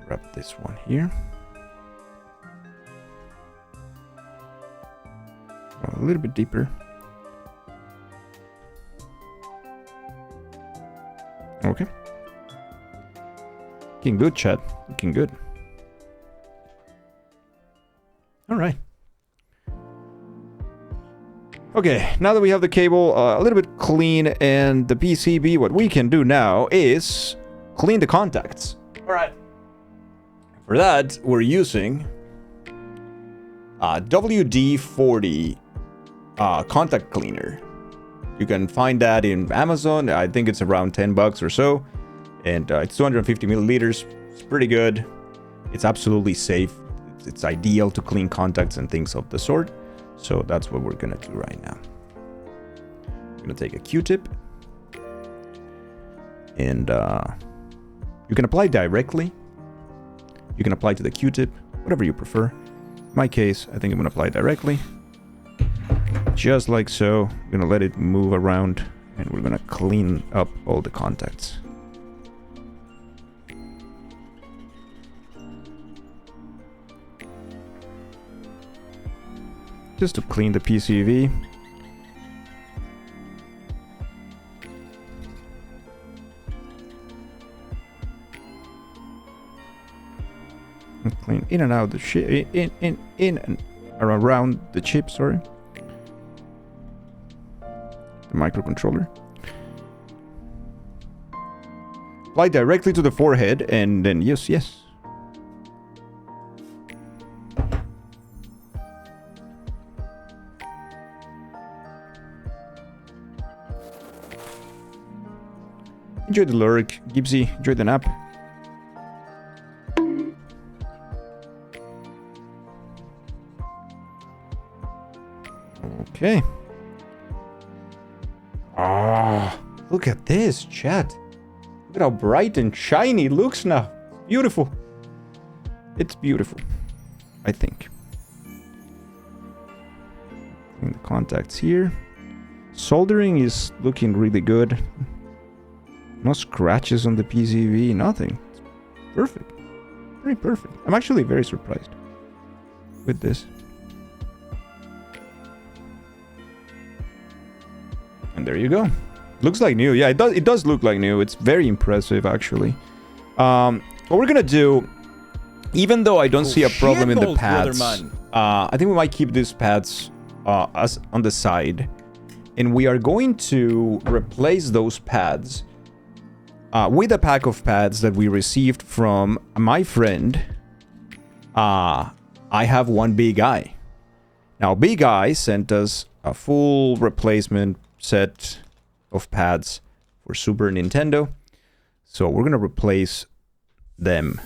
Grab this one here. A little bit deeper. Okay. Looking good, Chad. Looking good. All right. Okay, now that we have the cable a little bit clean and the PCB, what we can do now is clean the contacts. All right. For that, we're using WD-40 contact cleaner. You can find that in Amazon. I think it's around $10 or so. And it's 250 milliliters. It's pretty good. It's absolutely safe. It's ideal to clean contacts and things of the sort. So that's what we're going to do right now. I'm going to take a Q-tip. And you can apply directly. You can apply to the Q-tip, whatever you prefer. In my case, I think I'm going to apply directly. Just like so. I'm going to let it move around. And we're going to clean up all the contacts. Just to clean the PCV. And clean in and out the chip, in and around the chip, sorry. The microcontroller. Apply directly to the forehead and then yes. Enjoy the lurk, Gibbsy. Enjoy the nap. Okay. Ah, look at this, chat. Look at how bright and shiny it looks now. Beautiful. It's beautiful, I think. And the contacts here. Soldering is looking really good. No scratches on the PCV, nothing. It's perfect. Very perfect. I'm actually very surprised with this. And there you go. Looks like new. Yeah, it does look like new. It's very impressive, actually. What we're gonna do, even though I don't see a problem in the pads, I think we might keep these pads as on the side. And we are going to replace those pads with a pack of pads that we received from my friend. I have one Big Eye. Now, Big Eye sent us a full replacement set of pads for Super Nintendo. So we're going to replace them.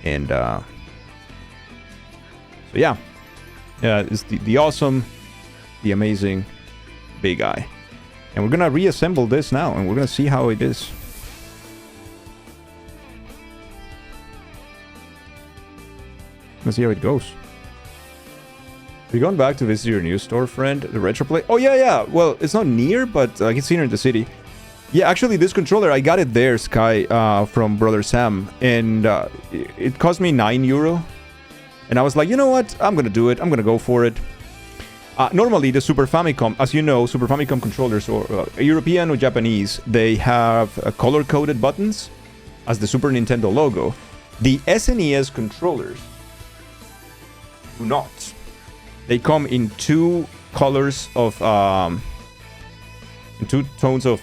And, so yeah. Yeah, it's the awesome, the amazing Big Eye. And we're gonna reassemble this now, and we're gonna see how it is. Let's see how it goes. Have you gone back to visit your new store friend, the Retroplay? Oh, yeah. Well, it's not near, but I can see her in the city. Yeah, actually, this controller, I got it there, Sky, from Brother Sam. And it cost me €9. And I was like, you know what? I'm gonna do it. I'm gonna go for it. Normally, the Super Famicom, as you know, Super Famicom controllers, or European or Japanese, they have color-coded buttons as the Super Nintendo logo. The SNES controllers do not. They come in two colors of, in two tones of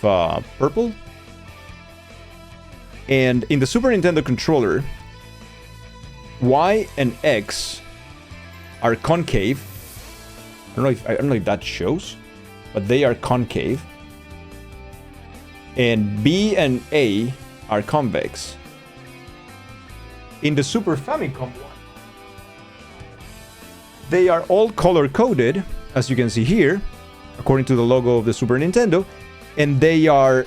purple. And in the Super Nintendo controller, Y and X are concave. I don't know if that shows, but they are concave. And B and A are convex. In the Super Famicom one, they are all color-coded, as you can see here, according to the logo of the Super Nintendo, and they are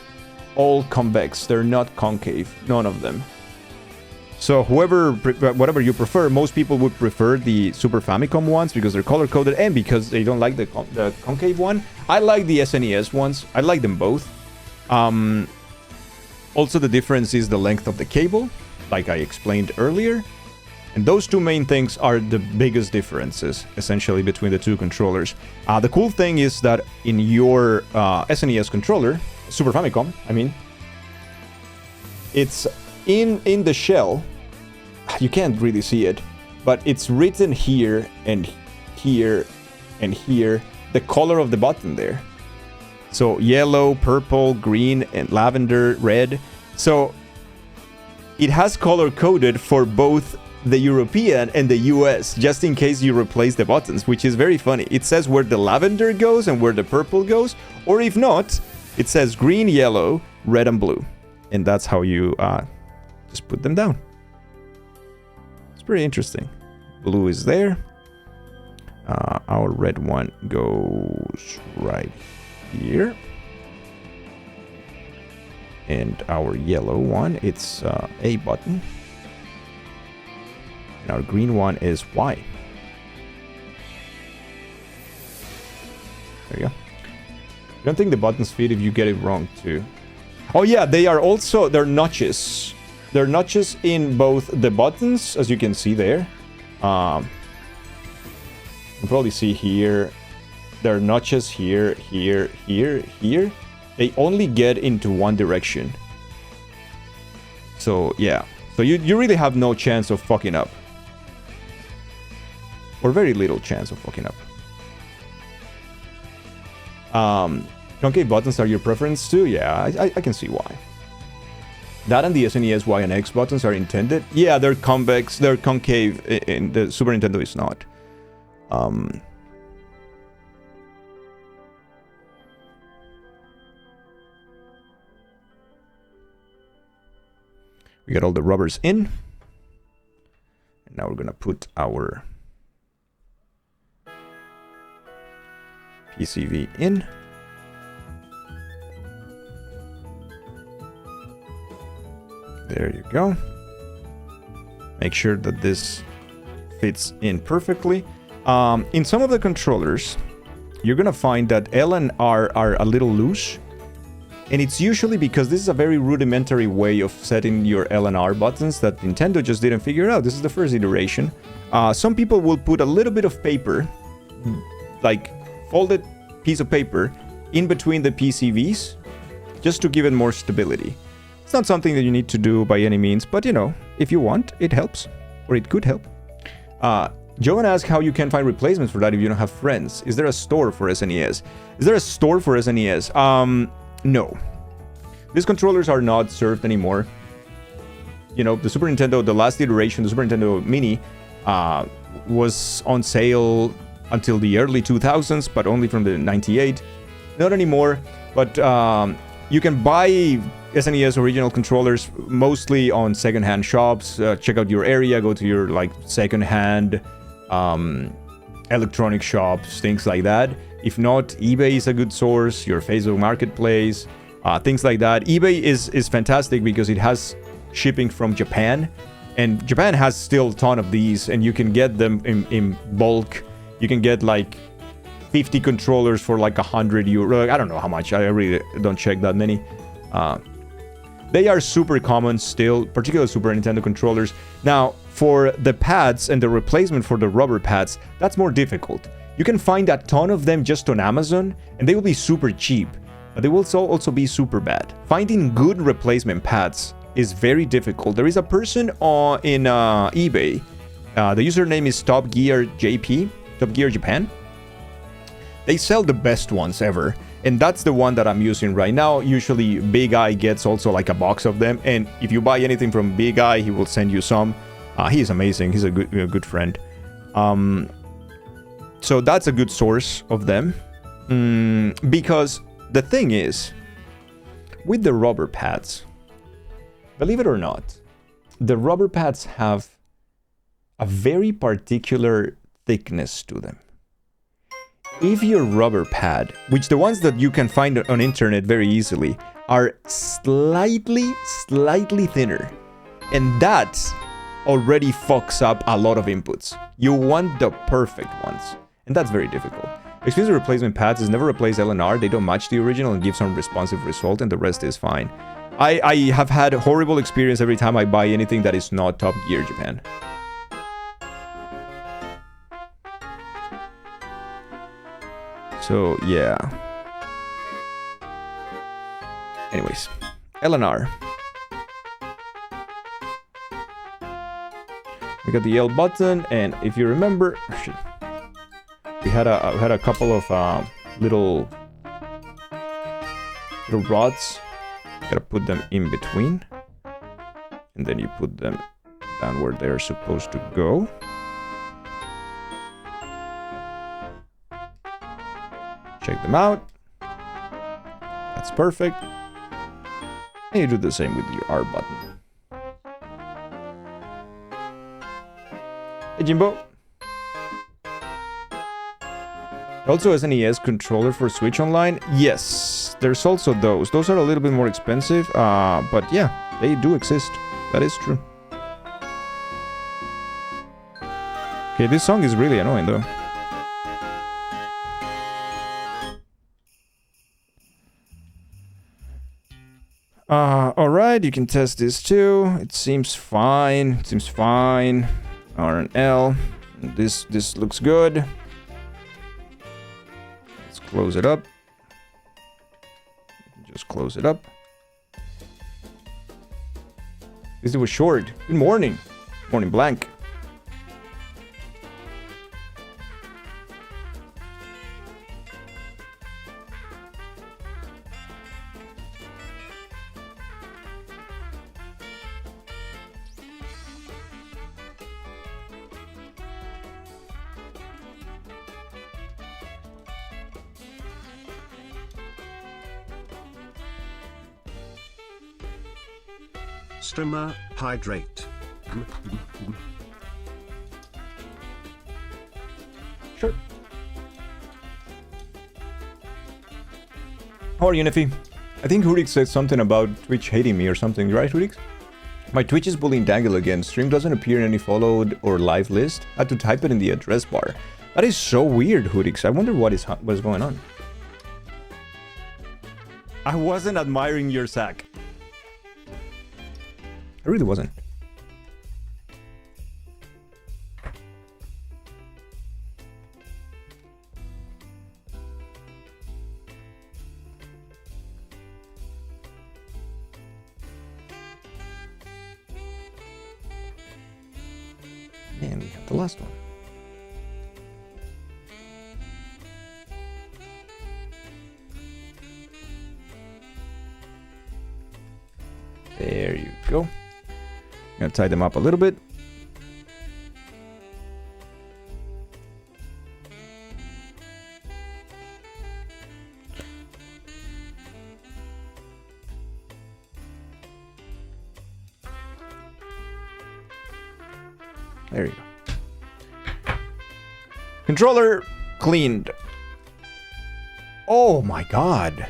all convex. They're not concave. None of them. So whatever you prefer, most people would prefer the Super Famicom ones because they're color-coded and because they don't like the concave one. I like the SNES ones. I like them both. Also, the difference is the length of the cable, like I explained earlier. And those two main things are the biggest differences, essentially, between the two controllers. The cool thing is that in your SNES controller, Super Famicom, I mean, it's in the shell. You can't really see it, but it's written here and here and here, the color of the button there. So yellow, purple, green, and lavender, red. So it has color coded for both the European and the US, just in case you replace the buttons, which is very funny. It says where the lavender goes and where the purple goes, or if not, it says green, yellow, red, and blue. And that's how you just put them down. It's pretty interesting. Blue is there. Our red one goes right here. And our yellow one, it's A button. And our green one is Y. There you go. I don't think the buttons fit if you get it wrong too. Oh yeah, they're notches. They're notches in both the buttons, as you can see there. You can probably see here. There are notches here, here, here, here. They only get into one direction. So yeah. So you really have no chance of fucking up. Or very little chance of fucking up. Concave buttons are your preference too? Yeah, I can see why. That and the SNES Y and X buttons are intended. Yeah, they're convex, they're concave. In the Super Nintendo is not. We got all the rubbers in. And now we're gonna put our PCV in. There you go. Make sure that this fits in perfectly. In some of the controllers, you're gonna find that L and R are a little loose. And it's usually because this is a very rudimentary way of setting your L and R buttons that Nintendo just didn't figure out. This is the first iteration. Some people will put a little bit of paper, like folded piece of paper, in between the PCVs, just to give it more stability. It's not something that you need to do by any means, but you know, if you want, it helps. Or it could help. Joan asked how you can find replacements for that if you don't have friends. Is there a store for SNES? Is there a store for SNES? No. These controllers are not served anymore. You know, the Super Nintendo, the last iteration, the Super Nintendo Mini, was on sale until the early 2000s, but only from the 98. Not anymore, but you can buy SNES original controllers mostly on secondhand shops. Check out your area, go to your like secondhand electronic shops, things like that. If not, eBay is a good source, your Facebook Marketplace, things like that. eBay is fantastic because it has shipping from Japan, and Japan has still a ton of these, and you can get them in bulk. You can get like 50 controllers for like 100 euro. I don't know how much. I really don't check that many. They are super common still, particularly Super Nintendo controllers. Now, for the pads and the replacement for the rubber pads, that's more difficult. You can find a ton of them just on Amazon, and they will be super cheap, but they will also be super bad. Finding good replacement pads is very difficult. There is a person in eBay. The username is Top Gear JP, Top Gear Japan. They sell the best ones ever, and that's the one that I'm using right now. Usually Big Eye gets also like a box of them, and if you buy anything from Big Eye, he will send you some. He is amazing. He's a good friend. So that's a good source of them. Because the thing is, with the rubber pads, believe it or not, the rubber pads have a very particular thickness to them. If your rubber pad, which the ones that you can find on internet very easily, are slightly thinner. And that already fucks up a lot of inputs. You want the perfect ones. And that's very difficult. Expensive replacement pads is never replace LNR. They don't match the original and give some responsive result, and the rest is fine. I have had horrible experience every time I buy anything that is not Top Gear Japan. So, yeah. Anyways, LNR. We got the L button, and if you remember, we had a couple of little rods. Gotta put them in between, and then you put them down where they're supposed to go. Check them out. That's perfect. And you do the same with your R button. Hey Jimbo. Also SNES controller for Switch Online. Yes, there's also those. Those are a little bit more expensive, but yeah, they do exist. That is true. Okay, this song is really annoying though. Alright, you can test this too. It seems fine. It seems fine. R and L. This looks good. Let's close it up. Just close it up. This was short. Good morning. Morning blank. Streamer, hydrate. Sure. How are you, Neffy? I think Hurik said something about Twitch hating me or something, right, Hurik? My Twitch is bullying Dangle again. Stream doesn't appear in any followed or live list. I had to type it in the address bar. That is so weird, Hurik. I wonder what is going on. I wasn't admiring your sack. I really wasn't. And we have the last one. There you go. Gonna tie them up a little bit. There you go. Controller cleaned. Oh my god.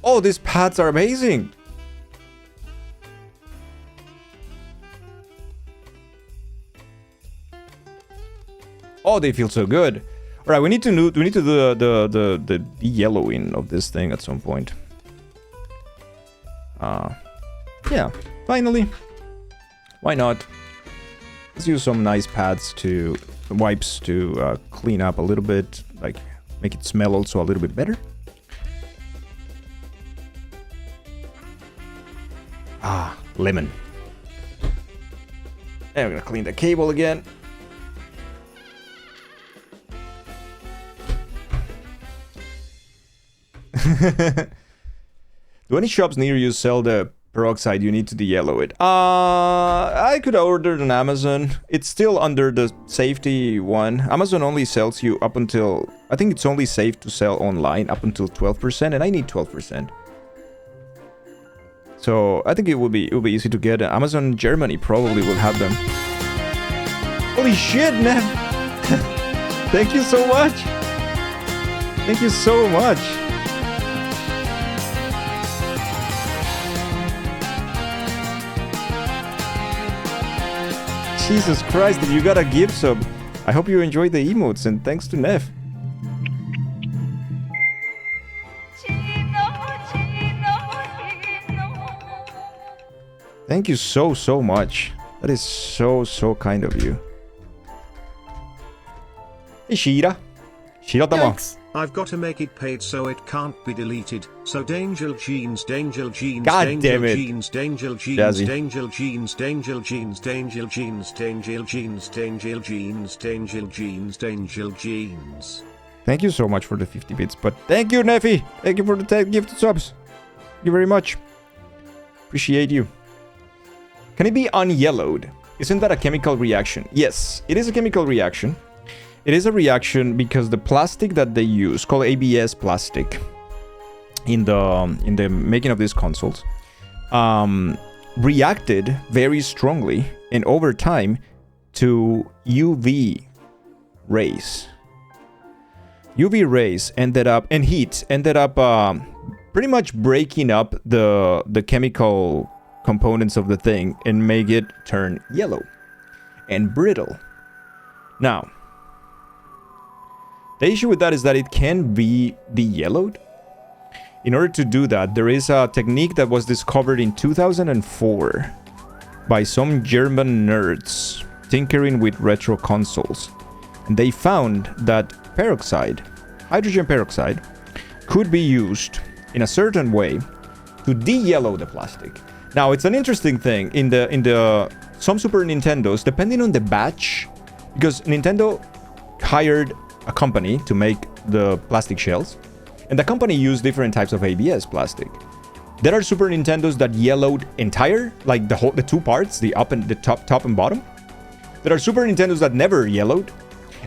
Oh, these pads are amazing. Oh, they feel so good. All right, we need to do the yellowing of this thing at some point. Yeah, finally. Why not? Let's use some nice pads to wipes to clean up a little bit, like make it smell also a little bit better. Ah, lemon. And we're gonna clean the cable again. Do any shops near you sell the peroxide you need to de-yellow it? I could order it on Amazon. It's still under the safety one. Amazon only sells you up until... I think it's only safe to sell online up until 12%, and I need 12%. So I think it will be easy to get. Amazon Germany probably will have them. Holy shit, man! Thank you so much. Thank you so much. Jesus Christ, you got a gift sub. I hope you enjoyed the emotes, and thanks to Neff. Thank you so much. That is so kind of you. Hey, Shira. Shira tama. I've got to make it paid so it can't be deleted. So Danger Jeans, Danger Jeans, God Danger damn it. Jeans, Danger Jeans, Jazzy. Danger Jeans, Danger Jeans, Danger Jeans, Danger Jeans, Danger Jeans, Danger Jeans, Danger Jeans. Thank you so much for the 50 bits, but thank you, Neffy. Thank you for the 10 gifted subs. Thank you very much. Appreciate you. Can it be unyellowed? Isn't that a chemical reaction? Yes, it is a chemical reaction. It is a reaction because the plastic that they use, called ABS plastic, in the making of these consoles, reacted very strongly and over time to UV rays. UV rays ended up, and heat ended up pretty much breaking up the chemical components of the thing and make it turn yellow and brittle. Now, the issue with that is that it can be de-yellowed. In order to do that, there is a technique that was discovered in 2004 by some German nerds tinkering with retro consoles. And they found that peroxide, hydrogen peroxide, could be used in a certain way to de-yellow the plastic. Now, it's an interesting thing in the some Super Nintendos, depending on the batch, because Nintendo hired a company to make the plastic shells, and the company used different types of ABS plastic. There are Super Nintendos that yellowed entire, like the two parts, the up and the top and bottom. There are Super Nintendos that never yellowed,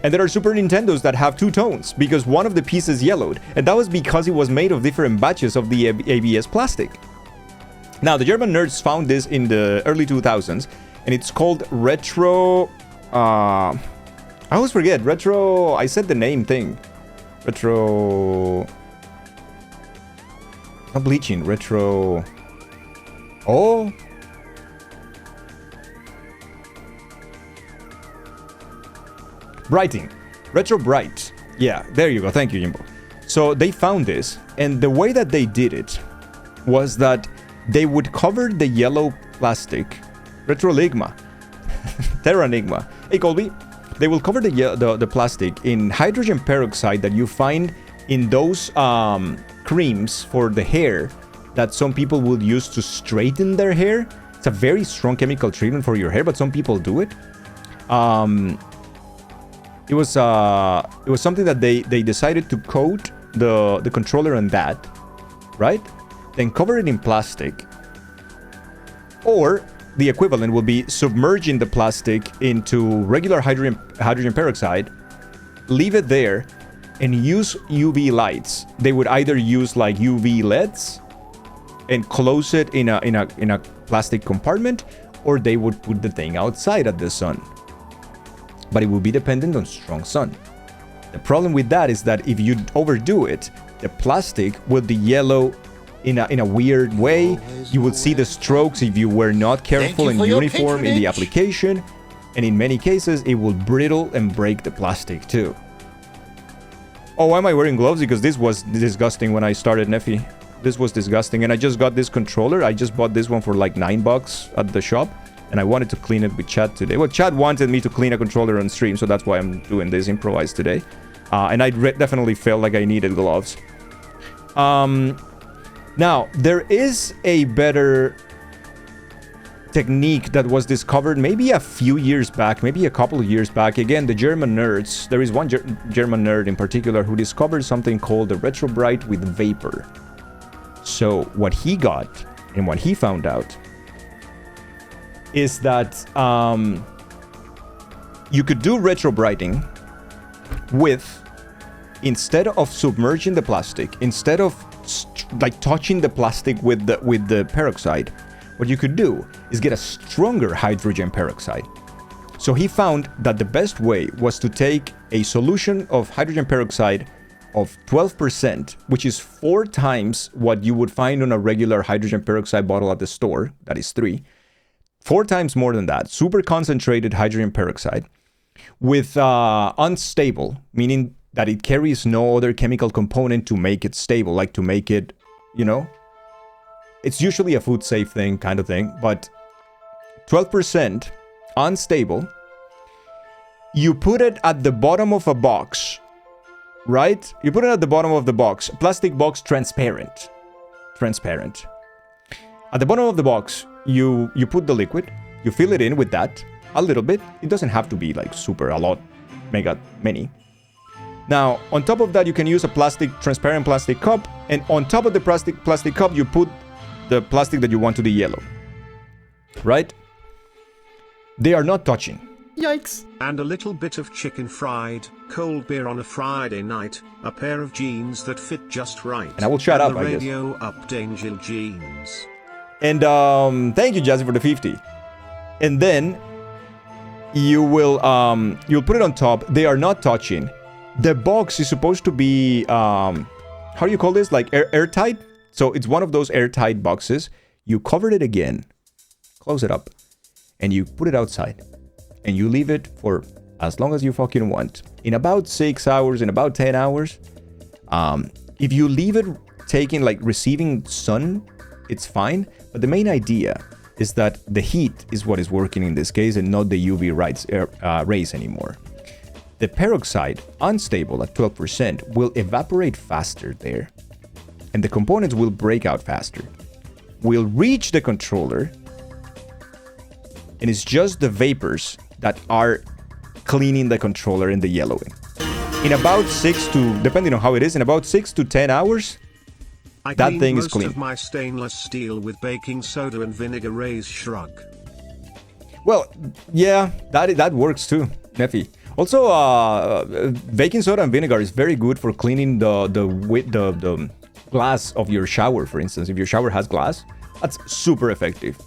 and there are Super Nintendos that have two tones because one of the pieces yellowed, and that was because it was made of different batches of the ABS plastic. Now, the German nerds found this in the early 2000s, and it's called retro... I always forget. Retro... I said the name thing. Retro... Not bleaching. Retro... Oh... Brighting. Retro bright. Yeah, there you go. Thank you, Jimbo. So they found this, and the way that they did it was that they would cover the yellow plastic, Retroligma, Terranigma. Hey, Colby. They will cover the plastic in hydrogen peroxide that you find in those creams for the hair that some people will use to straighten their hair. It's a very strong chemical treatment for your hair, but some people do it. It was something that they decided to coat the controller on that, right? Then cover it in plastic, or the equivalent will be submerging the plastic into regular hydrogen peroxide, leave it there, and use UV lights. They would either use like UV LEDs and close it in a plastic compartment, or they would put the thing outside at the sun. But it will be dependent on strong sun. The problem with that is that if you overdo it, the plastic will be yellow in a weird way. You will see the strokes if you were not careful and uniform in the application, and in many cases it will brittle and break the plastic too. Oh, why am I wearing gloves? Because this was disgusting when I started, Neffy. This was disgusting, and I just got this controller. I just bought this one for like $9 at the shop, and I wanted to clean it with Chad today. Well, Chad wanted me to clean a controller on stream, so that's why I'm doing this improvised today. And I definitely felt like I needed gloves. Now, there is a better technique that was discovered maybe a few years back, maybe a couple of years back. Again, the German nerds, there is one German nerd in particular who discovered something called the retro bright with vapor. So what he got and what he found out is that you could do retro brighting with, instead of submerging the plastic, instead of like touching the plastic with the peroxide, what you could do is get a stronger hydrogen peroxide. So he found that the best way was to take a solution of hydrogen peroxide of 12%, which is 4 times what you would find on a regular hydrogen peroxide bottle at the store, that is 4 times more than that, super concentrated hydrogen peroxide, with unstable, meaning that it carries no other chemical component to make it stable, like to make it, you know, it's usually a food safe thing, kind of thing, but 12% unstable. You put it at the bottom of a box, right? You put it at the bottom of the box, plastic box, transparent. At the bottom of the box, you put the liquid, you fill it in with that, a little bit. It doesn't have to be like super, a lot, mega, many. Now, on top of that, you can use a transparent plastic cup, and on top of the plastic cup, you put the plastic that you want to be yellow, right? They are not touching. Yikes. And a little bit of chicken fried, cold beer on a Friday night, a pair of jeans that fit just right. And I will shut up, the I guess. radio up Angel jeans. And thank you, Jazzy, for the 50. And then you will you'll put it on top. They are not touching. The box is supposed to be how do you call this? Like airtight. So it's one of those airtight boxes. You cover it again, close it up, and you put it outside. And you leave it for as long as you fucking want. In about 6 hours, in about 10 hours. If you leave it taking, like, receiving sun, it's fine. But the main idea is that the heat is what is working in this case and not the UV rays anymore. The peroxide, unstable at 12%, will evaporate faster there. And the components will break out faster. Will reach the controller. And it's just the vapors that are cleaning the controller and the yellowing. In about 6 to, depending on how it is, in about 6 to 10 hours, that thing is clean. I cleaned most of my stainless steel with baking soda and vinegar. Raise shrug. Well, yeah, that works too, Neffy. Also, baking soda and vinegar is very good for cleaning the glass of your shower, for instance. If your shower has glass, that's super effective.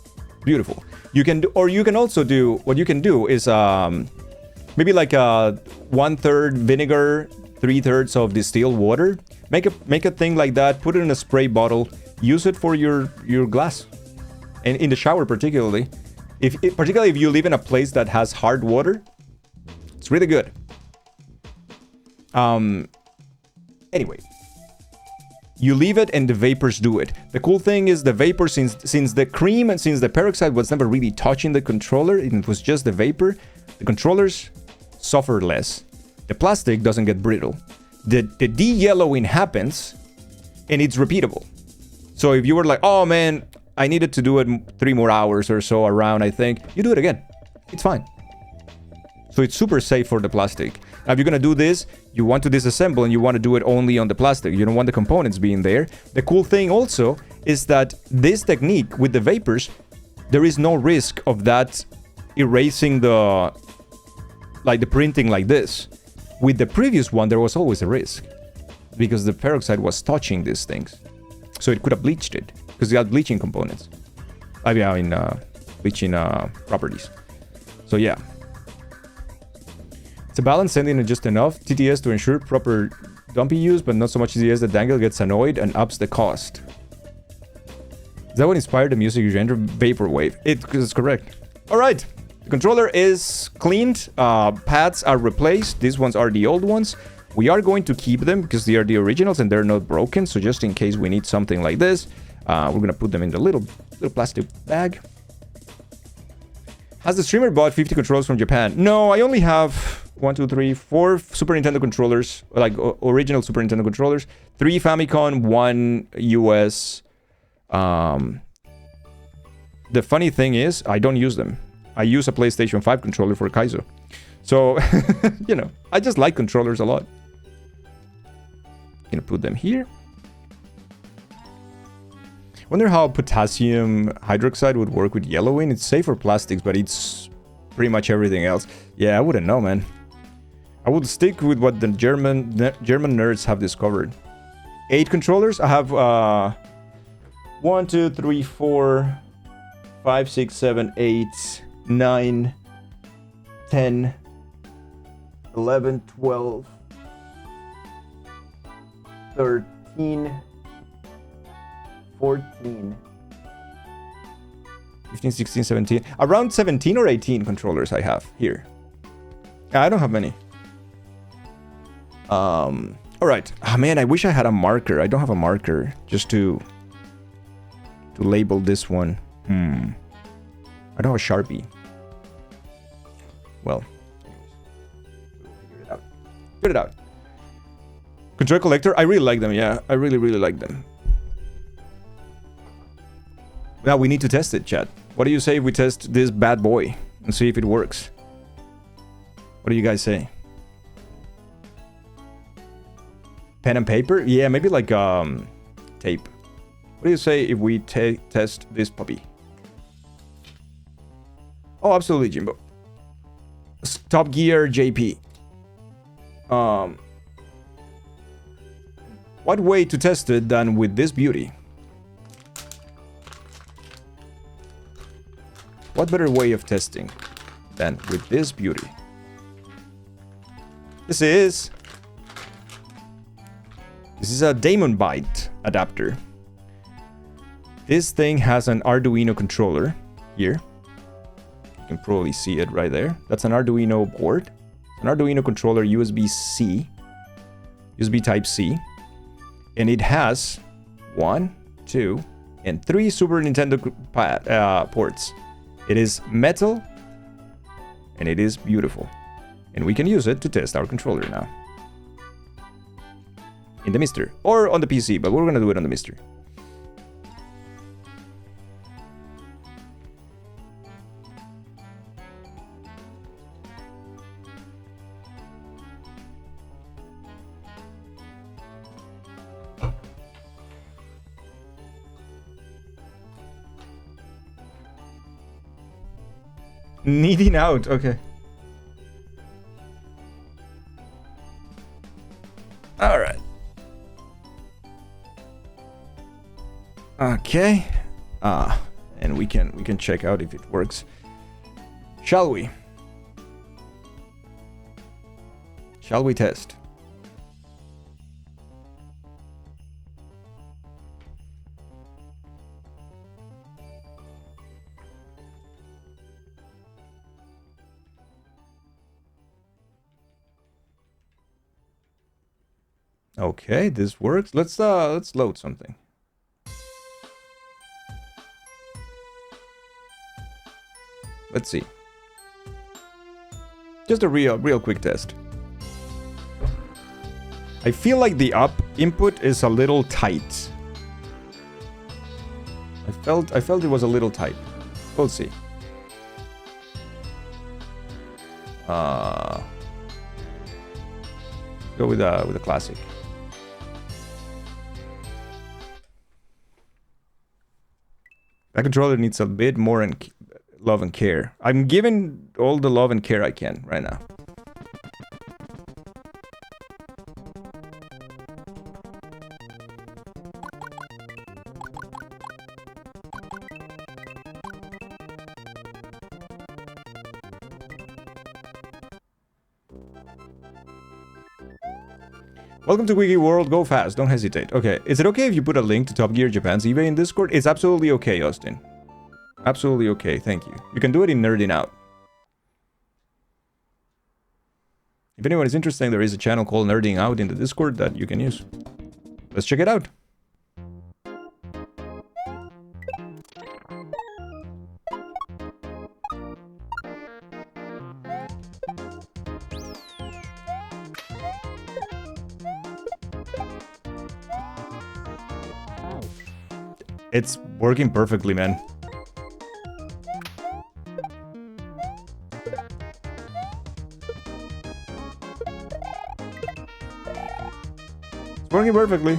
Beautiful. You can do, or you can also do, what you can do is maybe like 1/3 vinegar, 3/3 of distilled water. Make a thing like that, put it in a spray bottle, use it for your glass. And in the shower particularly. Particularly if you live in a place that has hard water, it's really good. Anyway. You leave it and the vapors do it. The cool thing is the vapor, since the cream and since the peroxide was never really touching the controller, it was just the vapor, the controllers suffer less. The plastic doesn't get brittle. The de-yellowing happens and it's repeatable. So if you were like, oh man, I needed to do it 3 more hours or so around, I think, you do it again. It's fine. So it's super safe for the plastic. Now, if you're going to do this, you want to disassemble and you want to do it only on the plastic. You don't want the components being there. The cool thing also is that this technique with the vapors, there is no risk of that erasing the printing like this. With the previous one, there was always a risk because the peroxide was touching these things. So it could have bleached it because it had bleaching components. I mean, bleaching properties. So yeah. It's a balance, sending it just enough TTS to ensure proper dumpy use, but not so much TTS that Dangle gets annoyed and ups the cost. Is that what inspired the music genre? Vaporwave. It is correct. Alright. The controller is cleaned. Pads are replaced. These ones are the old ones. We are going to keep them because they are the originals and they're not broken. So just in case we need something like this, we're going to put them in the little plastic bag. Has the streamer bought 50 controllers from Japan? No, I only have 1, 2, 3, 4 Super Nintendo controllers, like original Super Nintendo controllers, 3 Famicom, 1 US. The funny thing is, I don't use them. I use a PlayStation 5 controller for Kaizo. So, you know, I just like controllers a lot. Gonna put them here. Wonder how potassium hydroxide would work with yellowing. It's safe for plastics, but it's pretty much everything else. Yeah, I wouldn't know, man. I would stick with what the German nerds have discovered. 8 controllers. I have 1, 2, 3, 4, 5, 6, 7, 8, 9, 10, 11, 12, 13, 14, 15, 16, 17. Around 17 or 18 controllers I have here. I don't have many. Alright. Oh man, I wish I had a marker. I don't have a marker just to label this one. I don't have a Sharpie. Well, figure it out. Figure it out. Control collector, I really like them, yeah. I really, really like them. Now we need to test it, chat. What do you say if we test this bad boy and see if it works? What do you guys say? Pen and paper? Yeah, maybe like tape. What do you say if we test this puppy? Oh, absolutely, Jimbo. Top Gear JP. What way to test it than with this beauty? What better way of testing than with this beauty? This is a Damon Byte adapter. This thing has an Arduino controller here. You can probably see it right there. That's an Arduino board. An Arduino controller USB-C. USB Type-C. And it has 1, 2, and 3 Super Nintendo ports. It is metal, and it is beautiful. And we can use it to test our controller now. In the Mister. Or on the PC, but we're gonna do it on the Mister. Kneading out, okay. Alright. Okay. And we can check out if it works. Shall we? Shall we test? Okay, this works. Let's load something. Let's see. Just a real quick test. I feel like the up input is a little tight. I felt it was a little tight. We'll see. Go with a classic. That controller needs a bit more love and care. I'm giving all the love and care I can right now. Welcome to Wiki World. Go fast. Don't hesitate. Okay. Is it okay if you put a link to Top Gear Japan's eBay in Discord? It's absolutely okay, Austin. Absolutely okay. Thank you. You can do it in Nerding Out. If anyone is interested, there is a channel called Nerding Out in the Discord that you can use. Let's check it out. It's working perfectly, man. It's working perfectly.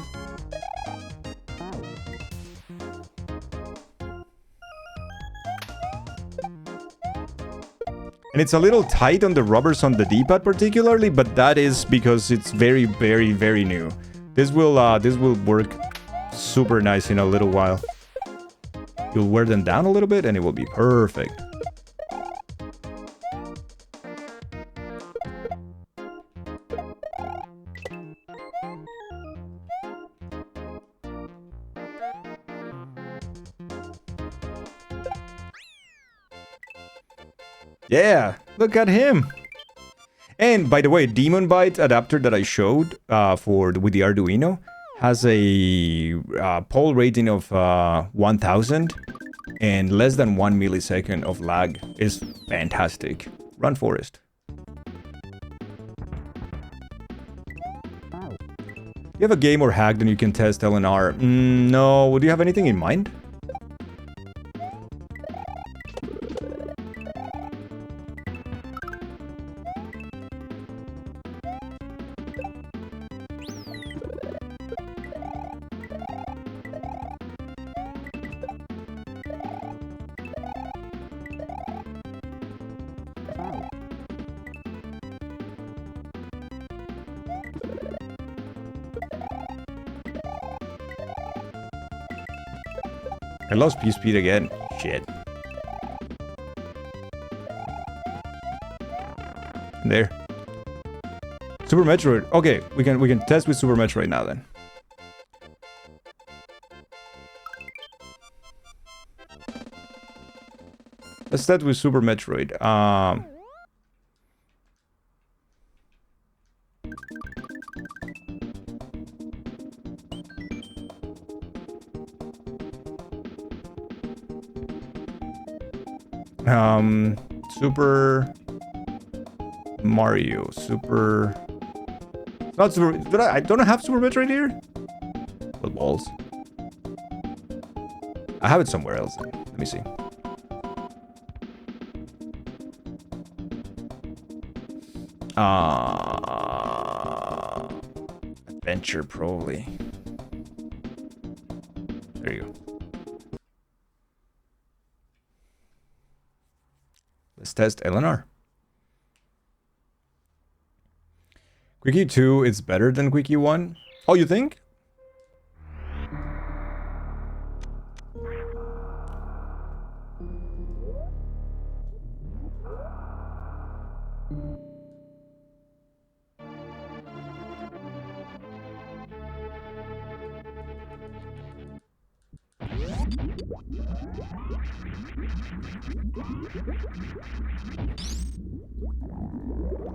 And it's a little tight on the rubbers on the D-pad particularly, but that is because it's very, very, very new. This will work super nice in a little while. You'll wear them down a little bit and it will be perfect. Yeah, look at him. And by the way, Demon Bite adapter that I showed with the Arduino has a poll rating of 1000 and less than 1 millisecond of lag. Is fantastic. Run, Forest. You have a game or hack that you can test LNR? No. Would you have anything in mind? I lost view speed again. Shit. There. Super Metroid. Okay, we can test with Super Metroid now then. Let's start with Super Metroid. Super Mario, not Super. I don't have Super Metroid here. Well, balls. I have it somewhere else. Let me see. Adventure probably. There you go. Let's test LNR. Quickie 2 is better than Quickie 1. Oh, you think?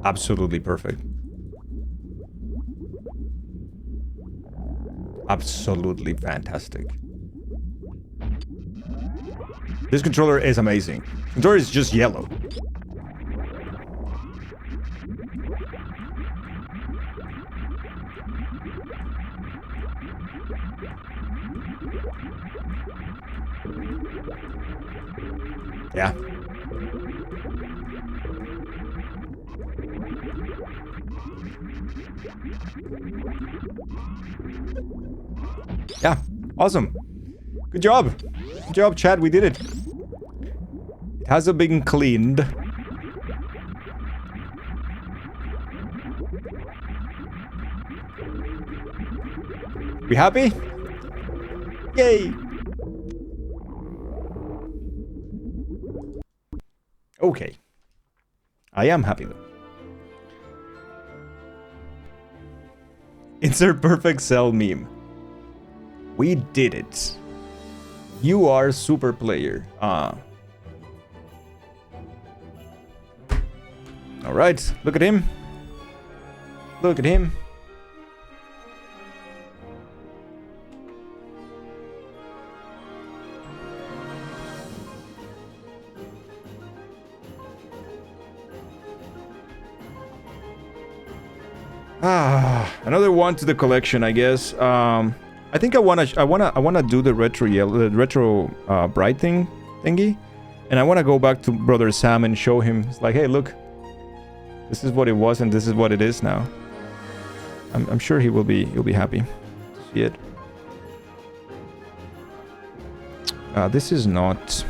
Absolutely perfect. Absolutely fantastic. This controller is amazing. The controller is just yellow. Yeah. Yeah, awesome. Good job. Good job, Chad. We did it. It hasn't been cleaned. We happy? Yay! Okay. I am happy though. Insert perfect cell meme. We did it. You are super player. Alright, look at him. Look at him. Another one to the collection, I guess. I think I wanna do the retro yellow, the retro bright thingy, and I wanna go back to Brother Sam and show him. It's like, hey, look, this is what it was, and this is what it is now. I'm sure he'll be happy to see it. This is not.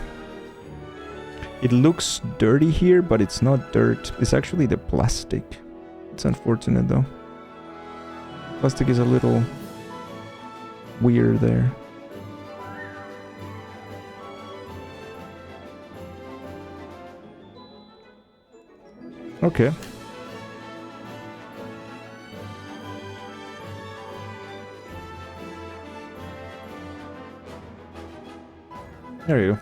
It looks dirty here, but it's not dirt. It's actually the plastic. It's unfortunate though. Plastic is a little weird there. Okay. There you go.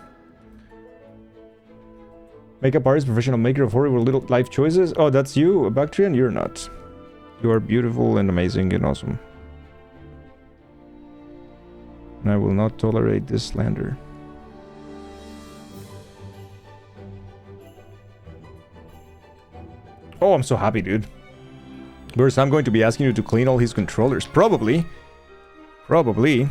Makeup artist, professional maker of horrible little life choices. Oh, that's you, Bactrian? You're not. You are beautiful and amazing and awesome. And I will not tolerate this slander. Oh, I'm so happy, dude. Burst, I'm going to be asking you to clean all his controllers. Probably. Probably.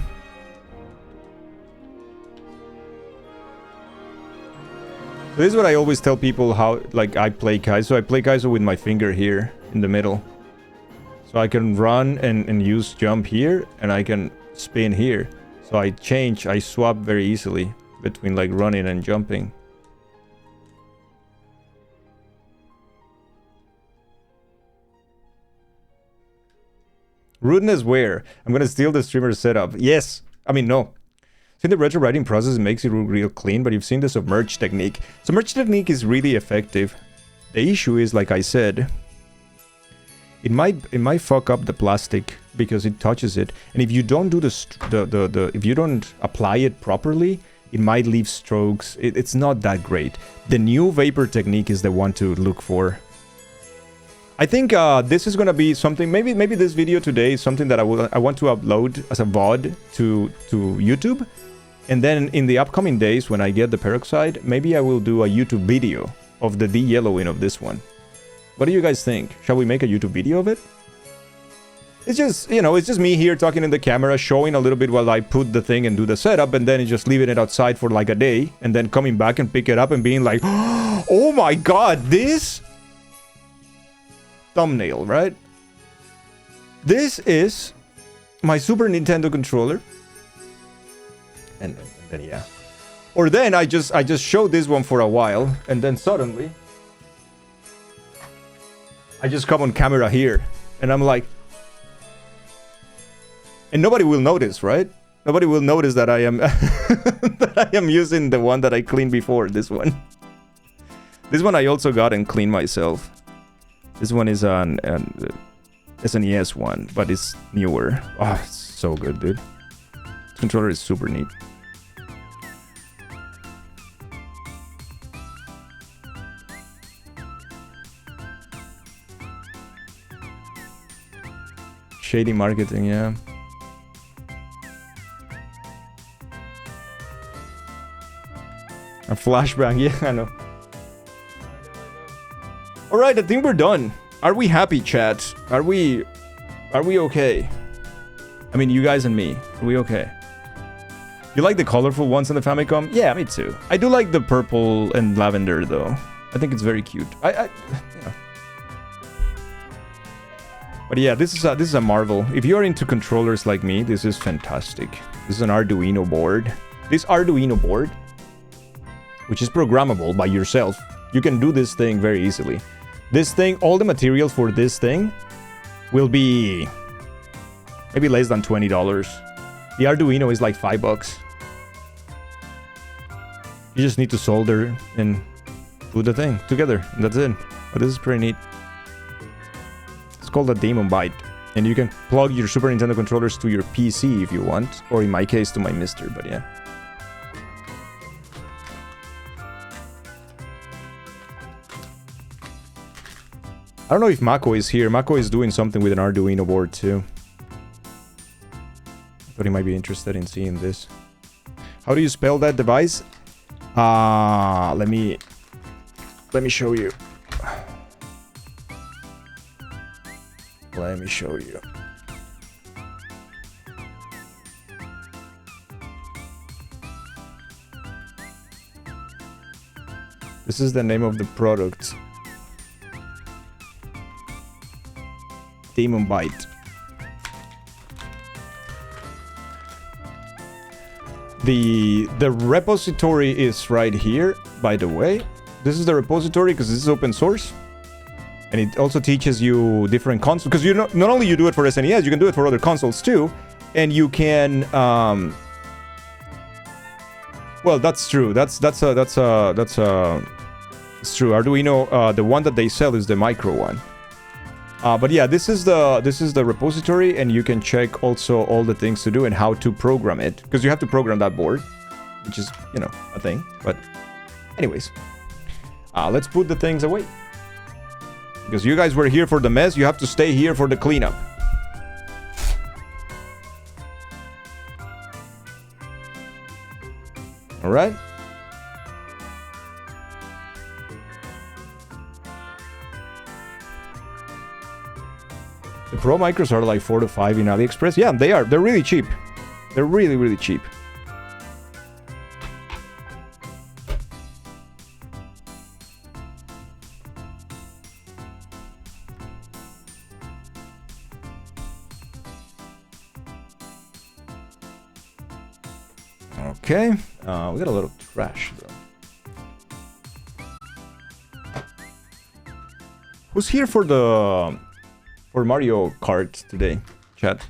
This is what I always tell people how, like, I play Kaizo. I play Kaizo with my finger here in the middle. So I can run and use jump here, and I can spin here. So I swap very easily between, like, running and jumping. Rudeness where? I'm gonna steal the streamer's setup. Yes! I mean, no. See, the retro writing process makes it real clean, but you've seen the submerge technique. Submerge technique is really effective. The issue is, like I said, it might fuck up the plastic because it touches it, and if you don't do if you don't apply it properly, it might leave strokes. It's not that great. The new vapor technique is the one to look for. I think this is gonna be something. Maybe this video today is something that I want to upload as a VOD to YouTube, and then in the upcoming days when I get the peroxide, maybe I will do a YouTube video of the de-yellowing of this one. What do you guys think? Shall we make a YouTube video of it? It's just, you know, it's just me here talking in the camera, showing a little bit while I put the thing and do the setup, and then just leaving it outside for like a day, and then coming back and pick it up and being like, oh my god, this thumbnail, right? This is my Super Nintendo controller, and then yeah, or then I just showed this one for a while, and then suddenly I just come on camera here, and I'm like, and nobody will notice, right? Nobody will notice that I am that I am using the one that I cleaned before. This one I also got and cleaned myself. This one is an SNES one, but it's newer. Oh, it's so good, dude. This controller is super neat. Shady marketing, yeah. A flashbang, yeah, I know. Alright, I think we're done. Are we happy, chat? Are we okay? I mean, you guys and me. Are we okay? You like the colorful ones on the Famicom? Yeah, me too. I do like the purple and lavender, though. I think it's very cute. Yeah. But yeah, this is a marvel. If you're into controllers like me, this is fantastic. This is an Arduino board. This Arduino board, which is programmable by yourself, you can do this thing very easily. This thing, all the materials for this thing will be maybe less than $20. The Arduino is like $5. You just need to solder and put the thing together, and that's it. But this is pretty neat. It's called a Demon Byte, and you can plug your Super Nintendo controllers to your PC if you want, or in my case to my Mister, but yeah. I don't know if Mako is here. Mako is doing something with an Arduino board too. I thought he might be interested in seeing this. How do you spell that device? Let me show you. Let me show you. This is the name of the product. Demon Byte. The repository is right here, by the way. This is the repository because this is open source. And it also teaches you different consoles. Because you not only you do it for SNES, you can do it for other consoles too. and you can well, that's true. That's it's true. Arduino, the one that they sell is the micro one. But yeah, this is the repository, and you can check also all the things to do and how to program it, because you have to program that board, which is, you know, a thing. But anyways, let's put the things away, because you guys were here for the mess. You have to stay here for the cleanup. All right. The Pro micros are like 4 to 5 in AliExpress. Yeah, they are. They're really cheap. They're really, really cheap. Okay. We got a lot of trash, though. Who's here for Mario Kart today, chat?